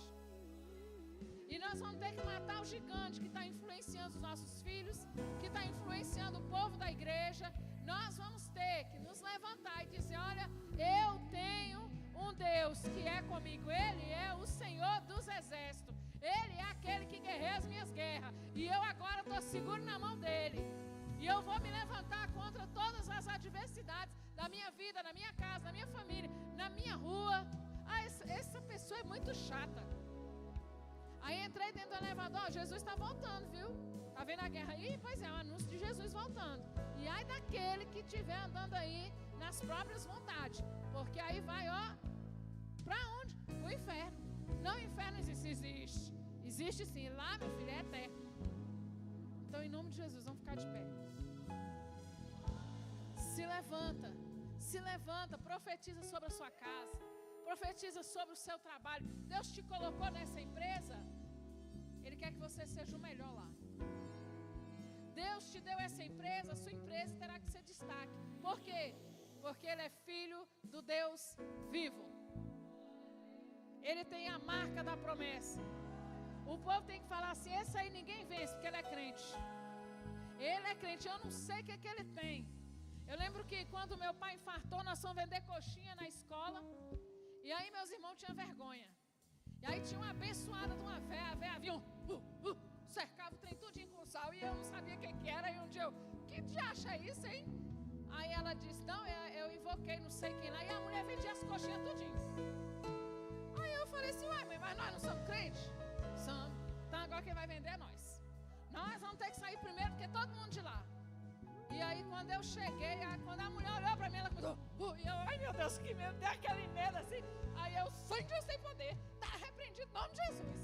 E nós vamos ter que matar o gigante que está influenciando os nossos filhos, que está influenciando o povo da igreja. Nós vamos ter que nos levantar e dizer, olha, eu tenho um Deus que é comigo, Ele é o Senhor dos exércitos, Ele é aquele que guerreia as minhas guerras, e eu agora estou seguro na mão dEle, e eu vou me levantar contra todas as adversidades da minha vida, na minha casa, na minha família, na minha rua. Essa pessoa é muito chata. Aí entrei dentro do elevador, Jesus está voltando, viu? Está vendo a guerra aí? Pois é, o anúncio de Jesus voltando. E ai daquele que estiver andando aí nas próprias vontades, porque aí vai, ó, para onde? O inferno. Não, o inferno existe. Existe sim, lá, meu filho, é eterno. Então, em nome de Jesus, vamos ficar de pé. Se levanta, profetiza sobre a sua casa, profetiza sobre o seu trabalho. Deus te colocou nessa empresa, Ele quer que você seja o melhor lá. Deus te deu essa empresa, a sua empresa terá que ser destaque. Por quê? Porque Ele é filho do Deus vivo. Ele tem a marca da promessa. O povo tem que falar assim, esse aí ninguém vence, porque ele é crente. Ele é crente, eu não sei o que ele tem. Eu lembro que quando meu pai infartou, nós fomos vender coxinha na escola. E aí meus irmãos tinham vergonha. E aí tinha uma abençoada de uma véia, a véia vinha, cercava o trem tudinho com sal. E eu não sabia o que era. E um dia eu, que diacho é isso, hein? Aí ela disse, não, eu invoquei não sei quem lá. E a mulher vendia as coxinhas tudinho. Aí eu falei assim, uai, mãe, mas nós não somos crentes? Somos. Então agora quem vai vender é nós. Nós vamos ter que sair primeiro do que todo mundo de lá. E aí quando eu cheguei, quando a mulher olhou pra mim, ela começou, e eu, ai meu Deus, que medo, deu aquele medo assim. Aí eu, sangue de sem poder, tá repreendido em nome de Jesus.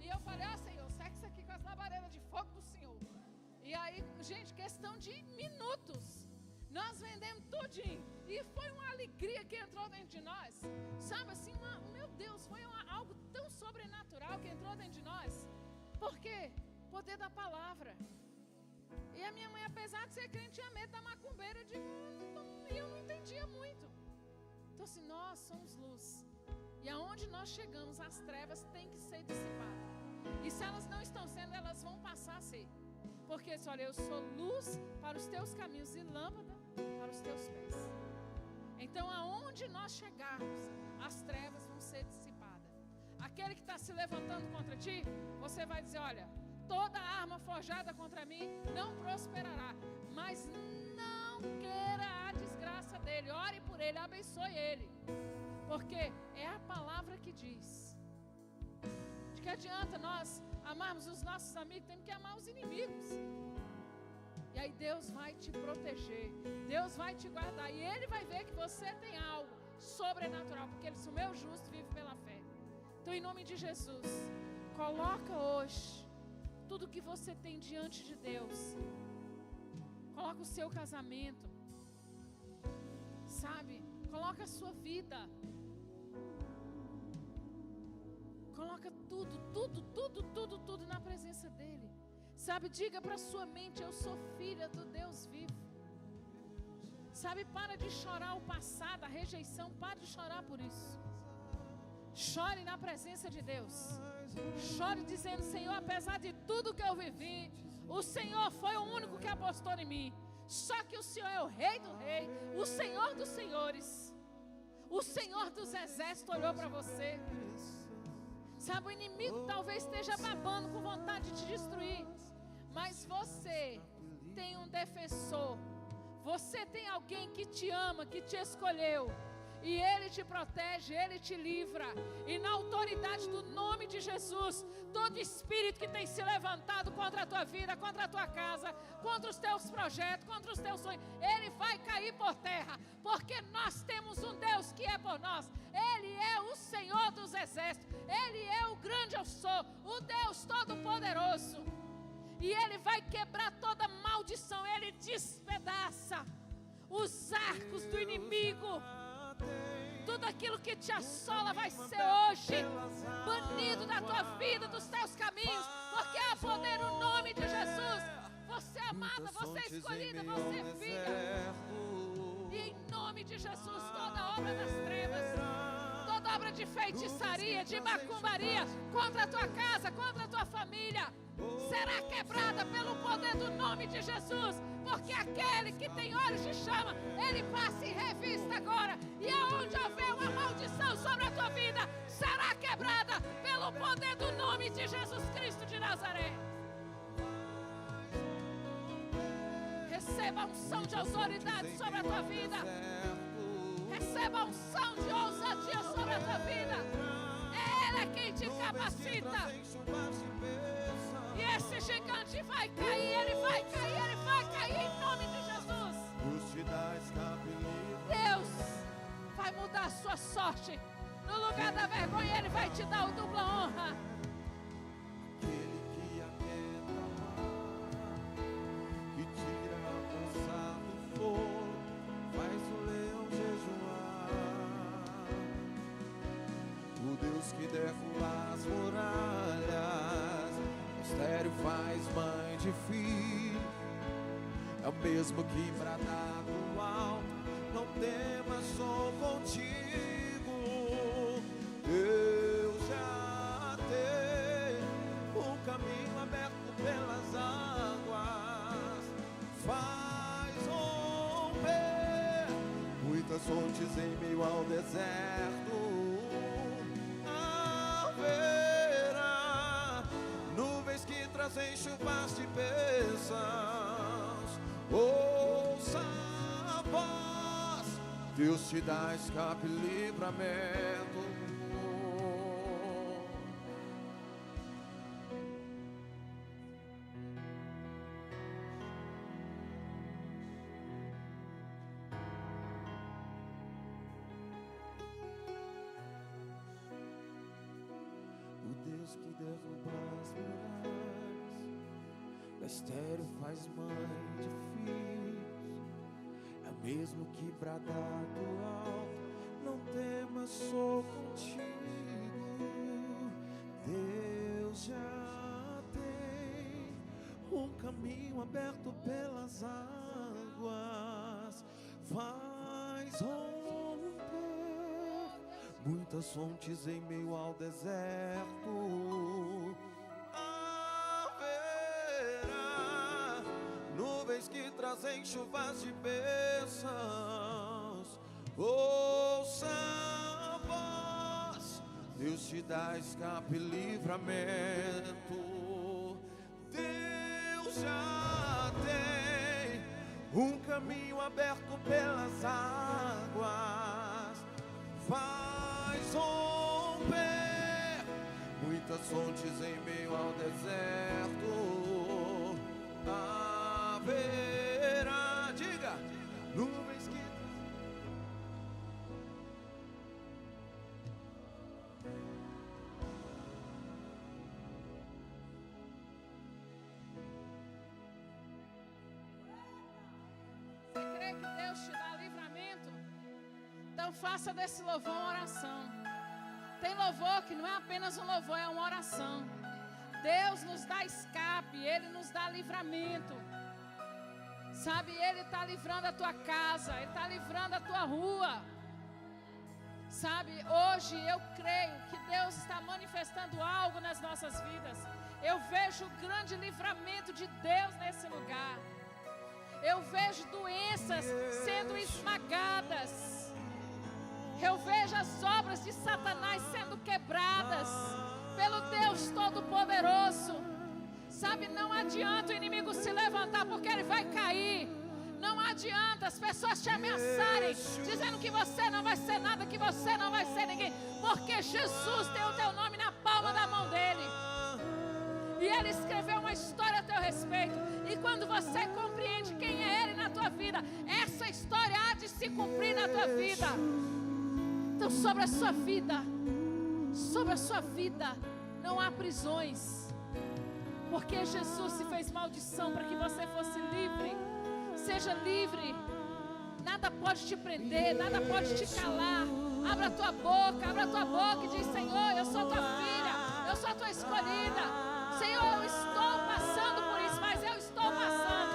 E eu falei, Senhor, segue isso aqui com as labaredas de fogo do Senhor. E aí, gente, questão de minutos, nós vendemos tudinho. E foi uma alegria que entrou dentro de nós. Sabe assim, meu Deus, foi algo tão sobrenatural que entrou dentro de nós. Por quê? Poder da palavra. E a minha mãe, apesar de ser crente, tinha medo da macumbeira. Eu não entendia muito. Então assim, nós somos luz. E aonde nós chegamos, as trevas têm que ser dissipadas. E se elas não estão sendo, elas vão passar a ser. Porque, olha, eu sou luz para os teus caminhos e lâmpada para os teus pés. Então, aonde nós chegarmos, as trevas vão ser dissipadas. Aquele que está se levantando contra ti, você vai dizer, olha, toda arma forjada contra mim não prosperará. Mas não queira a desgraça dele. Ore por ele, abençoe ele. Porque é a palavra que diz. De que adianta nós amarmos os nossos amigos, temos que amar os inimigos. E aí Deus vai te proteger, Deus vai te guardar. E Ele vai ver que você tem algo sobrenatural. Porque Ele disse, o meu justo vive pela fé. Então, em nome de Jesus, coloca hoje tudo que você tem diante de Deus. Coloca o seu casamento, sabe? Coloca a sua vida. Coloca tudo na presença dEle. Sabe, diga para sua mente, eu sou filha do Deus vivo. Sabe, para de chorar o passado, a rejeição, para de chorar por isso. Chore na presença de Deus. Chore dizendo, Senhor, apesar de tudo que eu vivi, o Senhor foi o único que apostou em mim. Só que o Senhor é o Rei do Rei, o Senhor dos Senhores. O Senhor dos Exércitos olhou para você. Sabe, o inimigo talvez esteja babando com vontade de te destruir. Mas você tem um defensor. Você tem alguém que te ama, que te escolheu. E Ele te protege, Ele te livra. E na autoridade do nome de Jesus, todo espírito que tem se levantado contra a tua vida, contra a tua casa, contra os teus projetos, contra os teus sonhos, ele vai cair por terra. Porque nós temos um Deus que é por nós. Ele é o Senhor dos exércitos. Ele é o grande eu sou, o Deus todo-poderoso. E Ele vai quebrar toda maldição. Ele despedaça os arcos do inimigo. Tudo aquilo que te assola vai ser hoje banido da tua vida, dos teus caminhos, porque há poder no nome de Jesus. Você é amada, você é escolhida, você é filha. E em nome de Jesus, toda obra das trevas, toda obra de feitiçaria, de macumbaria contra a tua casa, contra a tua família, será quebrada pelo poder do nome de Jesus. Porque aquele que tem olhos de chama, ele passa em revista agora. E aonde houver uma maldição sobre a tua vida, será quebrada pelo poder do nome de Jesus Cristo de Nazaré. Receba a unção de autoridade sobre a tua vida. Receba a unção de ousadia sobre a tua vida. Ele é quem te capacita. E esse gigante vai cair, ele vai cair, ele vai cair em nome de Jesus. Deus vai mudar a sua sorte. No lugar da vergonha, ele vai te dar o dupla honra. Aquele que aquieta o mar, que tira a força do fogo, faz o leão jejuar. O Deus que derruba as muralhas, mistério faz mãe de filho, é o mesmo que bradar do alto, não temas, sou contigo. Eu já tenho um caminho aberto pelas águas, faz romper muitas fontes em meio ao deserto. Haverá nuvens que trazem chuvas de bênçãos. Ouça a voz, Deus te dá escape e livramento. O Deus que derruba as muralhas, da estéreo faz mãe de filhos, é o mesmo que bradar do alto, não temas, sou contigo. Deus já tem um caminho aberto pelas águas, faz romper muitas fontes em meio ao deserto. Haverá nuvens que trazem chuvas de bênçãos. Ouça a voz, Deus te dá escape e livramento. Deus já tem um caminho aberto pelas águas, faz romper muitas fontes em meio ao deserto. Haverá, diga, nuvens que Você crê que Deus te dá livramento? Então faça desse louvor uma oração. Tem louvor que não é apenas um louvor, é uma oração. Deus nos dá escape, Ele nos dá livramento. Sabe, Ele está livrando a tua casa, Ele está livrando a tua rua. Sabe, hoje eu creio que Deus está manifestando algo nas nossas vidas. Eu vejo o grande livramento de Deus nesse lugar. Eu vejo doenças sendo esmagadas. Eu vejo as obras de Satanás sendo quebradas pelo Deus Todo-Poderoso. Sabe, não adianta o inimigo se levantar porque ele vai cair. Não adianta as pessoas te ameaçarem, dizendo que você não vai ser nada, que você não vai ser ninguém, porque Jesus tem o teu nome na palma da mão dele. E Ele escreveu uma história a teu respeito. E quando você compreende quem é Ele na tua vida, essa história há de se cumprir na tua vida. Então sobre a sua vida não há prisões, porque Jesus se fez maldição para que você fosse livre. Seja livre. Nada pode te prender, nada pode te calar. Abra a tua boca e diz: Senhor, eu sou tua filha, eu sou tua escolhida. Senhor, eu estou passando por isso, mas eu estou passando.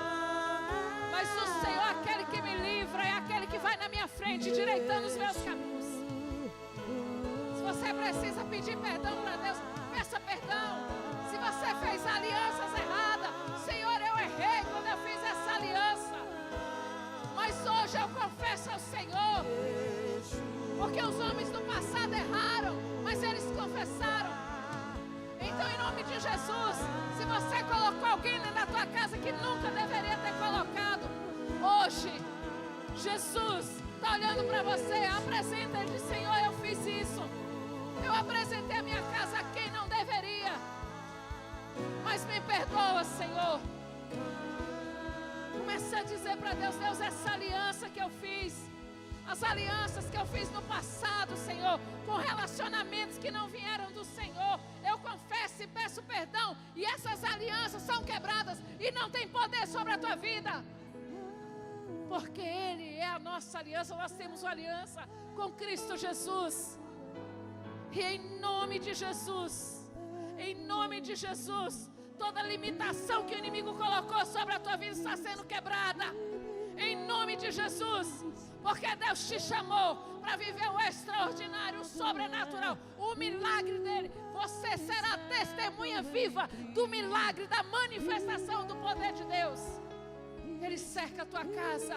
Mas o Senhor, aquele que me livra, é aquele que vai na minha frente, direitando os meus caminhos. Se você precisa pedir perdão para Deus, peça perdão. Se você fez alianças erradas, Senhor, eu errei quando eu fiz essa aliança. Mas hoje eu confesso ao Senhor, porque os homens do passado erraram, mas eles confessaram. Então, em nome de Jesus, se você colocou alguém na tua casa que nunca deveria ter colocado, hoje, Jesus está olhando para você, apresenta e diz: Senhor, eu fiz isso. Eu apresentei a minha casa a quem não deveria, mas me perdoa, Senhor. Comece a dizer para Deus: Deus, essa aliança que eu fiz, as alianças que eu fiz no passado, Senhor, com relacionamentos que não vieram do Senhor, eu confesso e peço perdão, e essas alianças são quebradas e não tem poder sobre a tua vida, porque Ele é a nossa aliança. Nós temos uma aliança com Cristo Jesus. E em nome de Jesus, toda limitação que o inimigo colocou sobre a tua vida está sendo quebrada. Em nome de Jesus, porque Deus te chamou para viver o extraordinário, o sobrenatural, o milagre dele. Você será testemunha viva do milagre, da manifestação do poder de Deus. Ele cerca a tua casa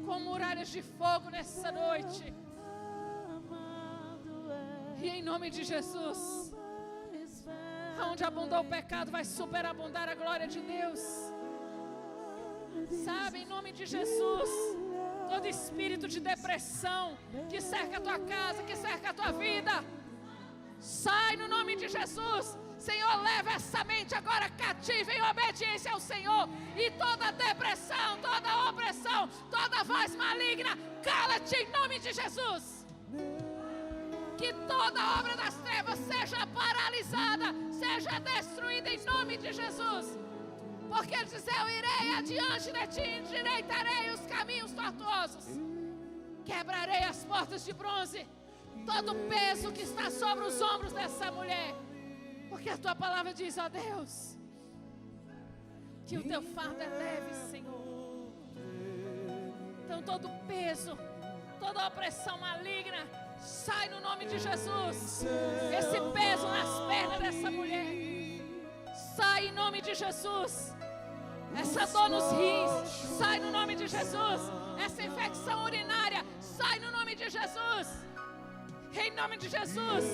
com muralhas de fogo nessa noite. E em nome de Jesus, onde abundou o pecado, vai superabundar a glória de Deus. Sabe, em nome de Jesus, todo espírito de depressão que cerca a tua casa, que cerca a tua vida, sai no nome de Jesus. Senhor, leva essa mente agora cativa em obediência ao Senhor. E toda depressão, toda opressão, toda voz maligna, cala-te em nome de Jesus. Que toda obra das trevas seja paralisada, seja destruída em nome de Jesus. Porque Ele diz: eu irei adiante de ti, endireitarei os caminhos tortuosos, quebrarei as portas de bronze, todo o peso que está sobre os ombros dessa mulher. Porque a tua palavra diz: ó Deus, que o teu fardo é leve, Senhor. Então todo peso, toda opressão maligna, sai no nome de Jesus. Esse peso nas pernas dessa mulher, sai em nome de Jesus. Essa dor nos rins, sai no nome de Jesus. Essa infecção urinária, sai no nome de Jesus. Em nome de Jesus,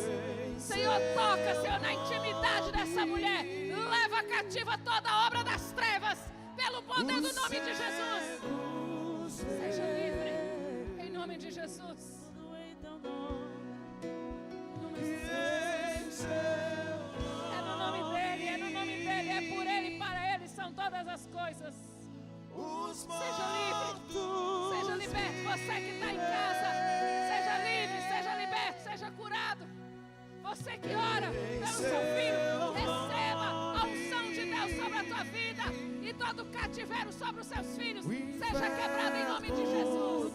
Senhor, toca, Senhor, na intimidade dessa mulher. Leva cativa toda obra das trevas, pelo poder do nome de Jesus. Seja livre, em nome de Jesus. É no nome dele, é por ele, para ele são todas as coisas. Seja livre, seja liberto. Você que está em casa, seja livre, seja liberto, seja curado. Você que ora pelo seu filho, receba a unção de Deus sobre a tua vida. E todo cativeiro sobre os seus filhos seja quebrado em nome de Jesus.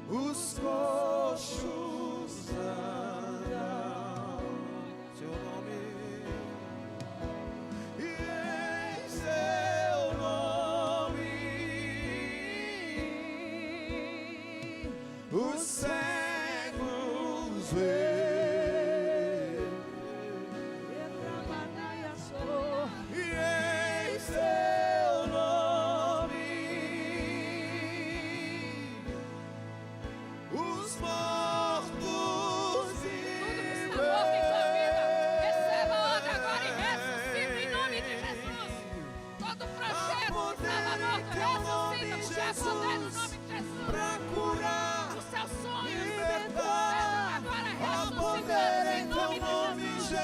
Os coxos andam, seu nome, e em seu nome os cegos veem.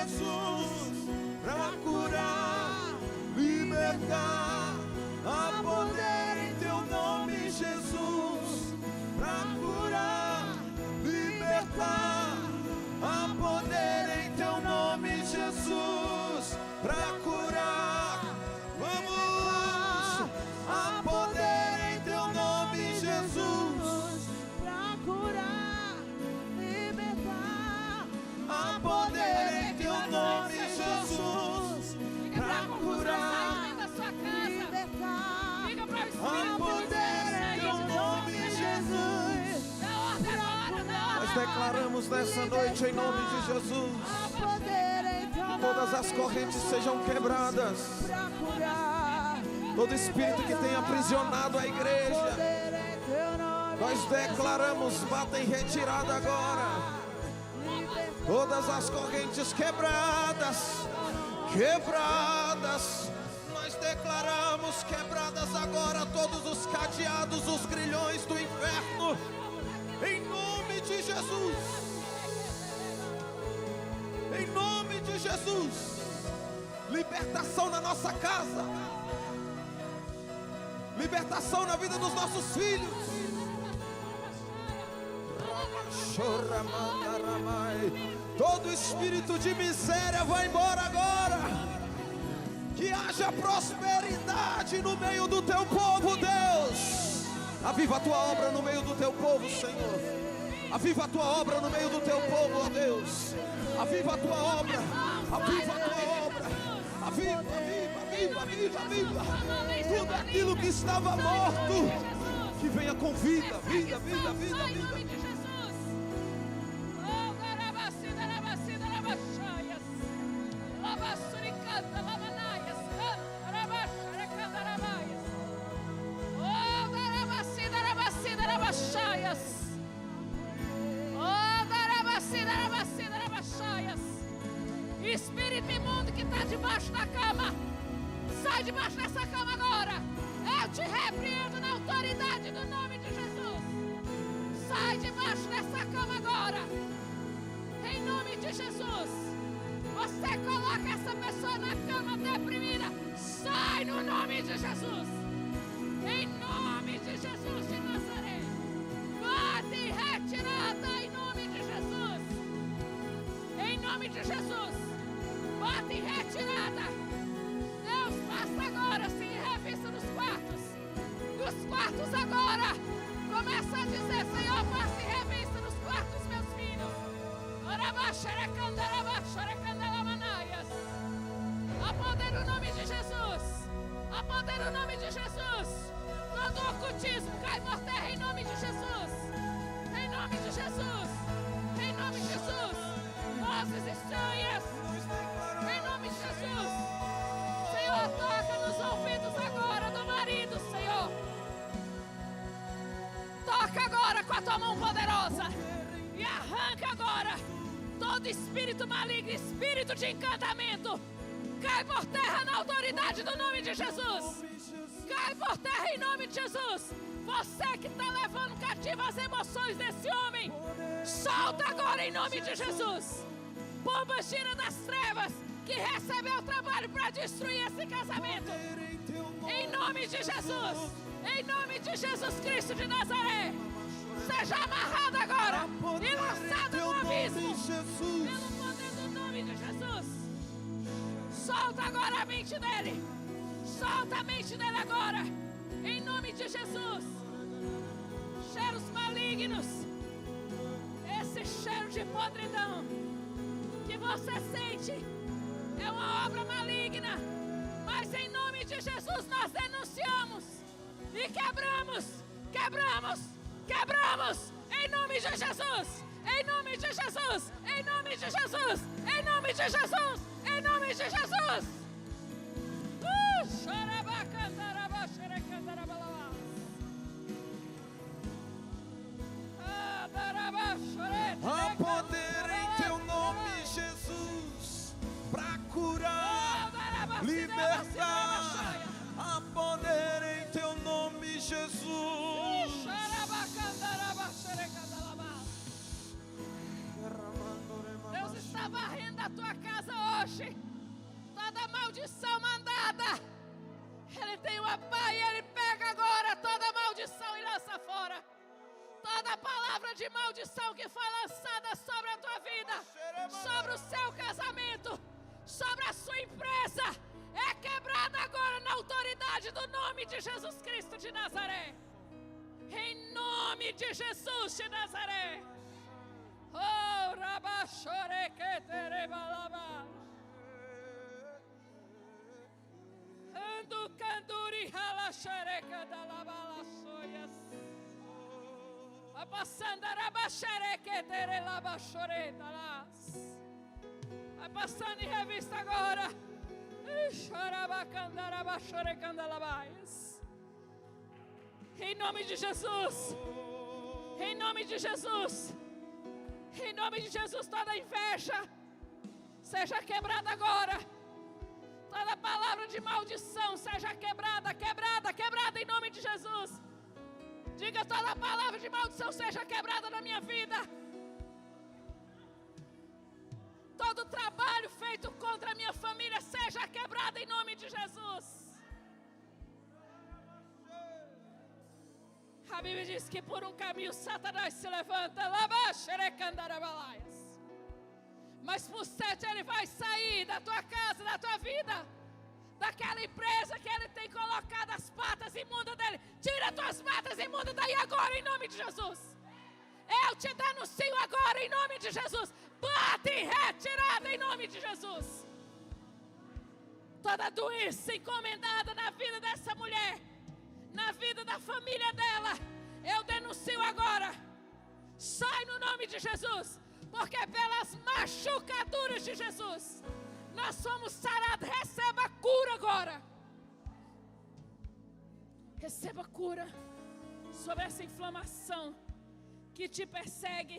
Jesus, para curar, libertar. Há poder em teu nome, Jesus, para curar, libertar. Há poder em teu nome, Jesus, para curar. Vamos! Há poder em teu nome, Jesus, para curar, libertar. há poder em teu nome, Jesus, para curar, da sua casa. libertar. Diga para o Espírito Há poder em teu nome, Jesus. Da ordem agora, da ordem. Nós declaramos nessa noite em nome de Jesus. Todas as correntes sejam quebradas. Todo espírito que tenha aprisionado a igreja, nós declaramos, bata em retirada agora. Todas as correntes quebradas, quebradas. Nós declaramos quebradas agora todos os cadeados, os grilhões do inferno. Em nome de Jesus. Em nome de Jesus. Libertação na nossa casa. Libertação na vida dos nossos filhos. Todo espírito de miséria vai embora agora. Que haja prosperidade no meio do teu povo, Deus. Aviva a tua obra no meio do teu povo, Senhor. Aviva a tua obra no meio do teu povo, ó Deus. Aviva a tua obra. Aviva a tua obra. Aviva, aviva, aviva, aviva, aviva. Tudo aquilo que estava morto, que venha com vida, vida, vida, vida, vida. Espírito imundo que está debaixo da cama, sai debaixo dessa cama agora. Eu te repreendo na autoridade do nome de Jesus. Sai debaixo dessa cama agora, em nome de Jesus. Você coloca essa pessoa na cama deprimida, sai no nome de Jesus. Em nome de Jesus de Nazaré, bate em retirada em nome de Jesus. Em nome de Jesus, bate em retirada. Deus, passa agora sim em revista nos quartos. Dos quartos agora, começa a dizer: Senhor, passa em revista nos quartos, meus filhos. A poder no nome de Jesus. A poder no nome de Jesus. Todo ocultismo cai por terra em nome de Jesus. Em nome de Jesus. Em nome de Jesus. Vozes estranhas. Em nome de Jesus. Senhor, toca nos ouvidos agora do marido, Senhor. Toca agora com a tua mão poderosa. E arranca agora todo espírito maligno, espírito de encantamento. Cai por terra na autoridade do nome de Jesus. Cai por terra em nome de Jesus. Você que está levando cativo as emoções desse homem, solta agora em nome de Jesus. Pomba gira das trevas que recebeu o trabalho para destruir esse casamento. Em nome de Jesus. Em nome de Jesus Cristo de Nazaré. Seja amarrado agora e lançado no abismo. Pelo poder do nome de Jesus. Solta agora a mente dele. Solta a mente dele agora. Em nome de Jesus. Cheiros malignos. Esse cheiro de podridão que você sente é uma obra maligna. Mas em nome de Jesus nós denunciamos e quebramos. Quebramos. Quebramos. Em nome de Jesus. Em nome de Jesus. Em nome de Jesus. Em nome de Jesus. Em nome de Jesus. Há poder em teu nome, Jesus, para curar, libertar. Há poder em teu nome, Jesus. Deus está varrendo a tua casa palavra de maldição que foi lançada sobre a tua vida, sobre o seu casamento, sobre a sua empresa, é quebrada agora na autoridade do nome de Jesus Cristo de Nazaré. Em nome de Jesus de Nazaré. Oh, rabachore-que-tere-balaba. Ando canduri halachere-que-dalabalaçoias. Apassando rabachere-que-tere-labachore-talas. Vai passando em revista agora. Em nome de Jesus. Em nome de Jesus. Em nome de Jesus, toda inveja seja quebrada agora. Toda palavra de maldição seja quebrada, quebrada, quebrada em nome de Jesus. Diga: toda palavra de maldição seja quebrada na minha vida. Todo trabalho feito contra a minha família seja quebrado em nome de Jesus. A Bíblia diz que por um caminho Satanás se levanta, mas por 7 ele vai sair da tua casa, da tua vida, daquela empresa que ele tem colocado as patas imundas dele. Tira as tuas patas imundas daí agora em nome de Jesus. Eu te denuncio agora em nome de Jesus. Bate em retirada em nome de Jesus. Toda doença encomendada na vida dessa mulher, na vida da família dela, eu denuncio agora. Sai no nome de Jesus. Porque pelas machucaduras de Jesus nós somos sarados. Receba cura agora. Receba cura sobre essa inflamação que te persegue,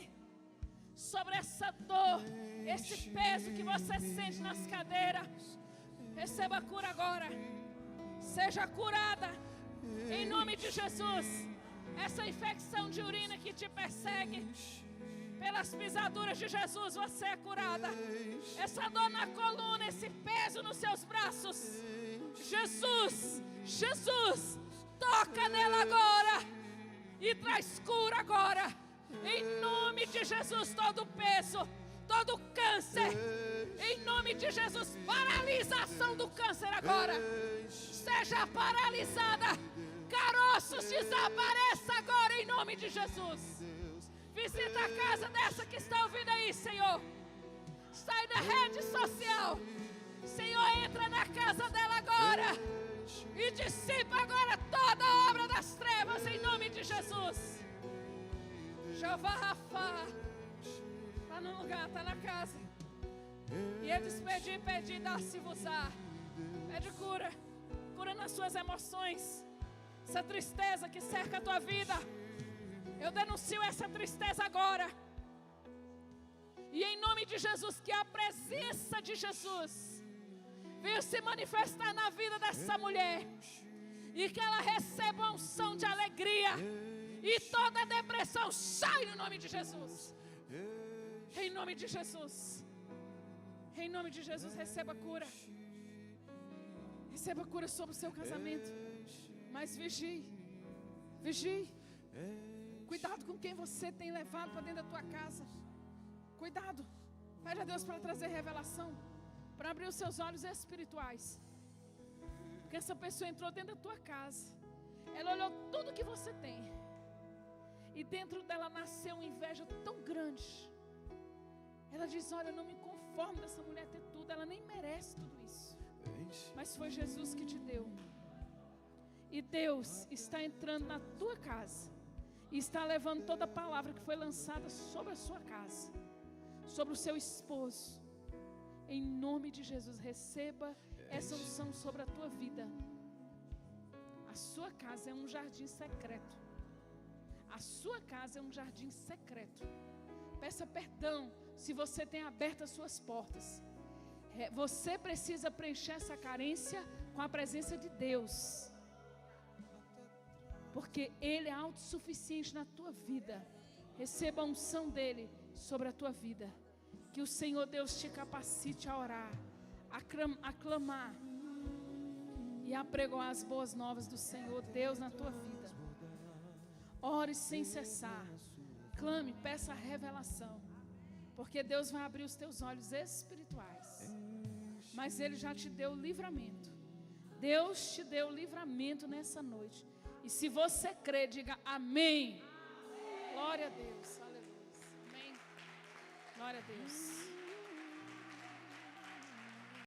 sobre essa dor, esse peso que você sente nas cadeiras. Receba cura agora. Seja curada em nome de Jesus. Essa infecção de urina que te persegue, pelas pisaduras de Jesus você é curada. Essa dor na coluna, esse peso nos seus braços, Jesus, Jesus, toca nela agora e traz cura agora. Em nome de Jesus, todo peso, todo câncer, em nome de Jesus, paralisa a ação do câncer agora. Seja paralisada. Caroços, desapareça agora em nome de Jesus. Visita a casa dessa que está ouvindo aí, Senhor. Sai da rede social. Senhor, entra na casa dela agora e dissipa agora toda a obra das trevas em nome de Jesus. Jeová Rafa está no lugar, está na casa. E eles pedir, dar-se-vos-á. Pede cura, cura nas suas emoções. Essa tristeza que cerca a tua vida, eu denuncio essa tristeza agora. E em nome de Jesus, que a presença de Jesus venha se manifestar na vida dessa mulher, e que ela receba uma unção de alegria, e toda depressão sai no nome de Jesus. Em nome de Jesus. Em nome de Jesus, receba cura. Receba cura sobre o seu casamento. Mas vigie. Vigie. Cuidado com quem você tem levado para dentro da tua casa. Cuidado. Pede a Deus para trazer revelação, para abrir os seus olhos espirituais. Porque essa pessoa entrou dentro da tua casa. Ela olhou tudo que você tem. E dentro dela nasceu uma inveja tão grande. Ela diz: olha, eu não me conformo dessa mulher ter tudo. Ela nem merece tudo isso. Mas foi Jesus que te deu. E Deus está entrando na tua casa e está levando toda a palavra que foi lançada sobre a sua casa, sobre o seu esposo. Em nome de Jesus, receba essa unção sobre a tua vida. A sua casa é um jardim secreto. A sua casa é um jardim secreto. Peça perdão se você tem aberto as suas portas. Você precisa preencher essa carência com a presença de Deus. Porque Ele é autossuficiente na tua vida. Receba a unção dEle sobre a tua vida. Que o Senhor Deus te capacite a orar, a clamar e a apregoar as boas novas do Senhor Deus na tua vida. Ore sem cessar. clame, peça a revelação. Porque Deus vai abrir os teus olhos espirituais. Mas Ele já te deu livramento. Deus te deu livramento nessa noite. E se você crê, diga amém. Glória a Deus. Aleluia. Amém. Glória a Deus.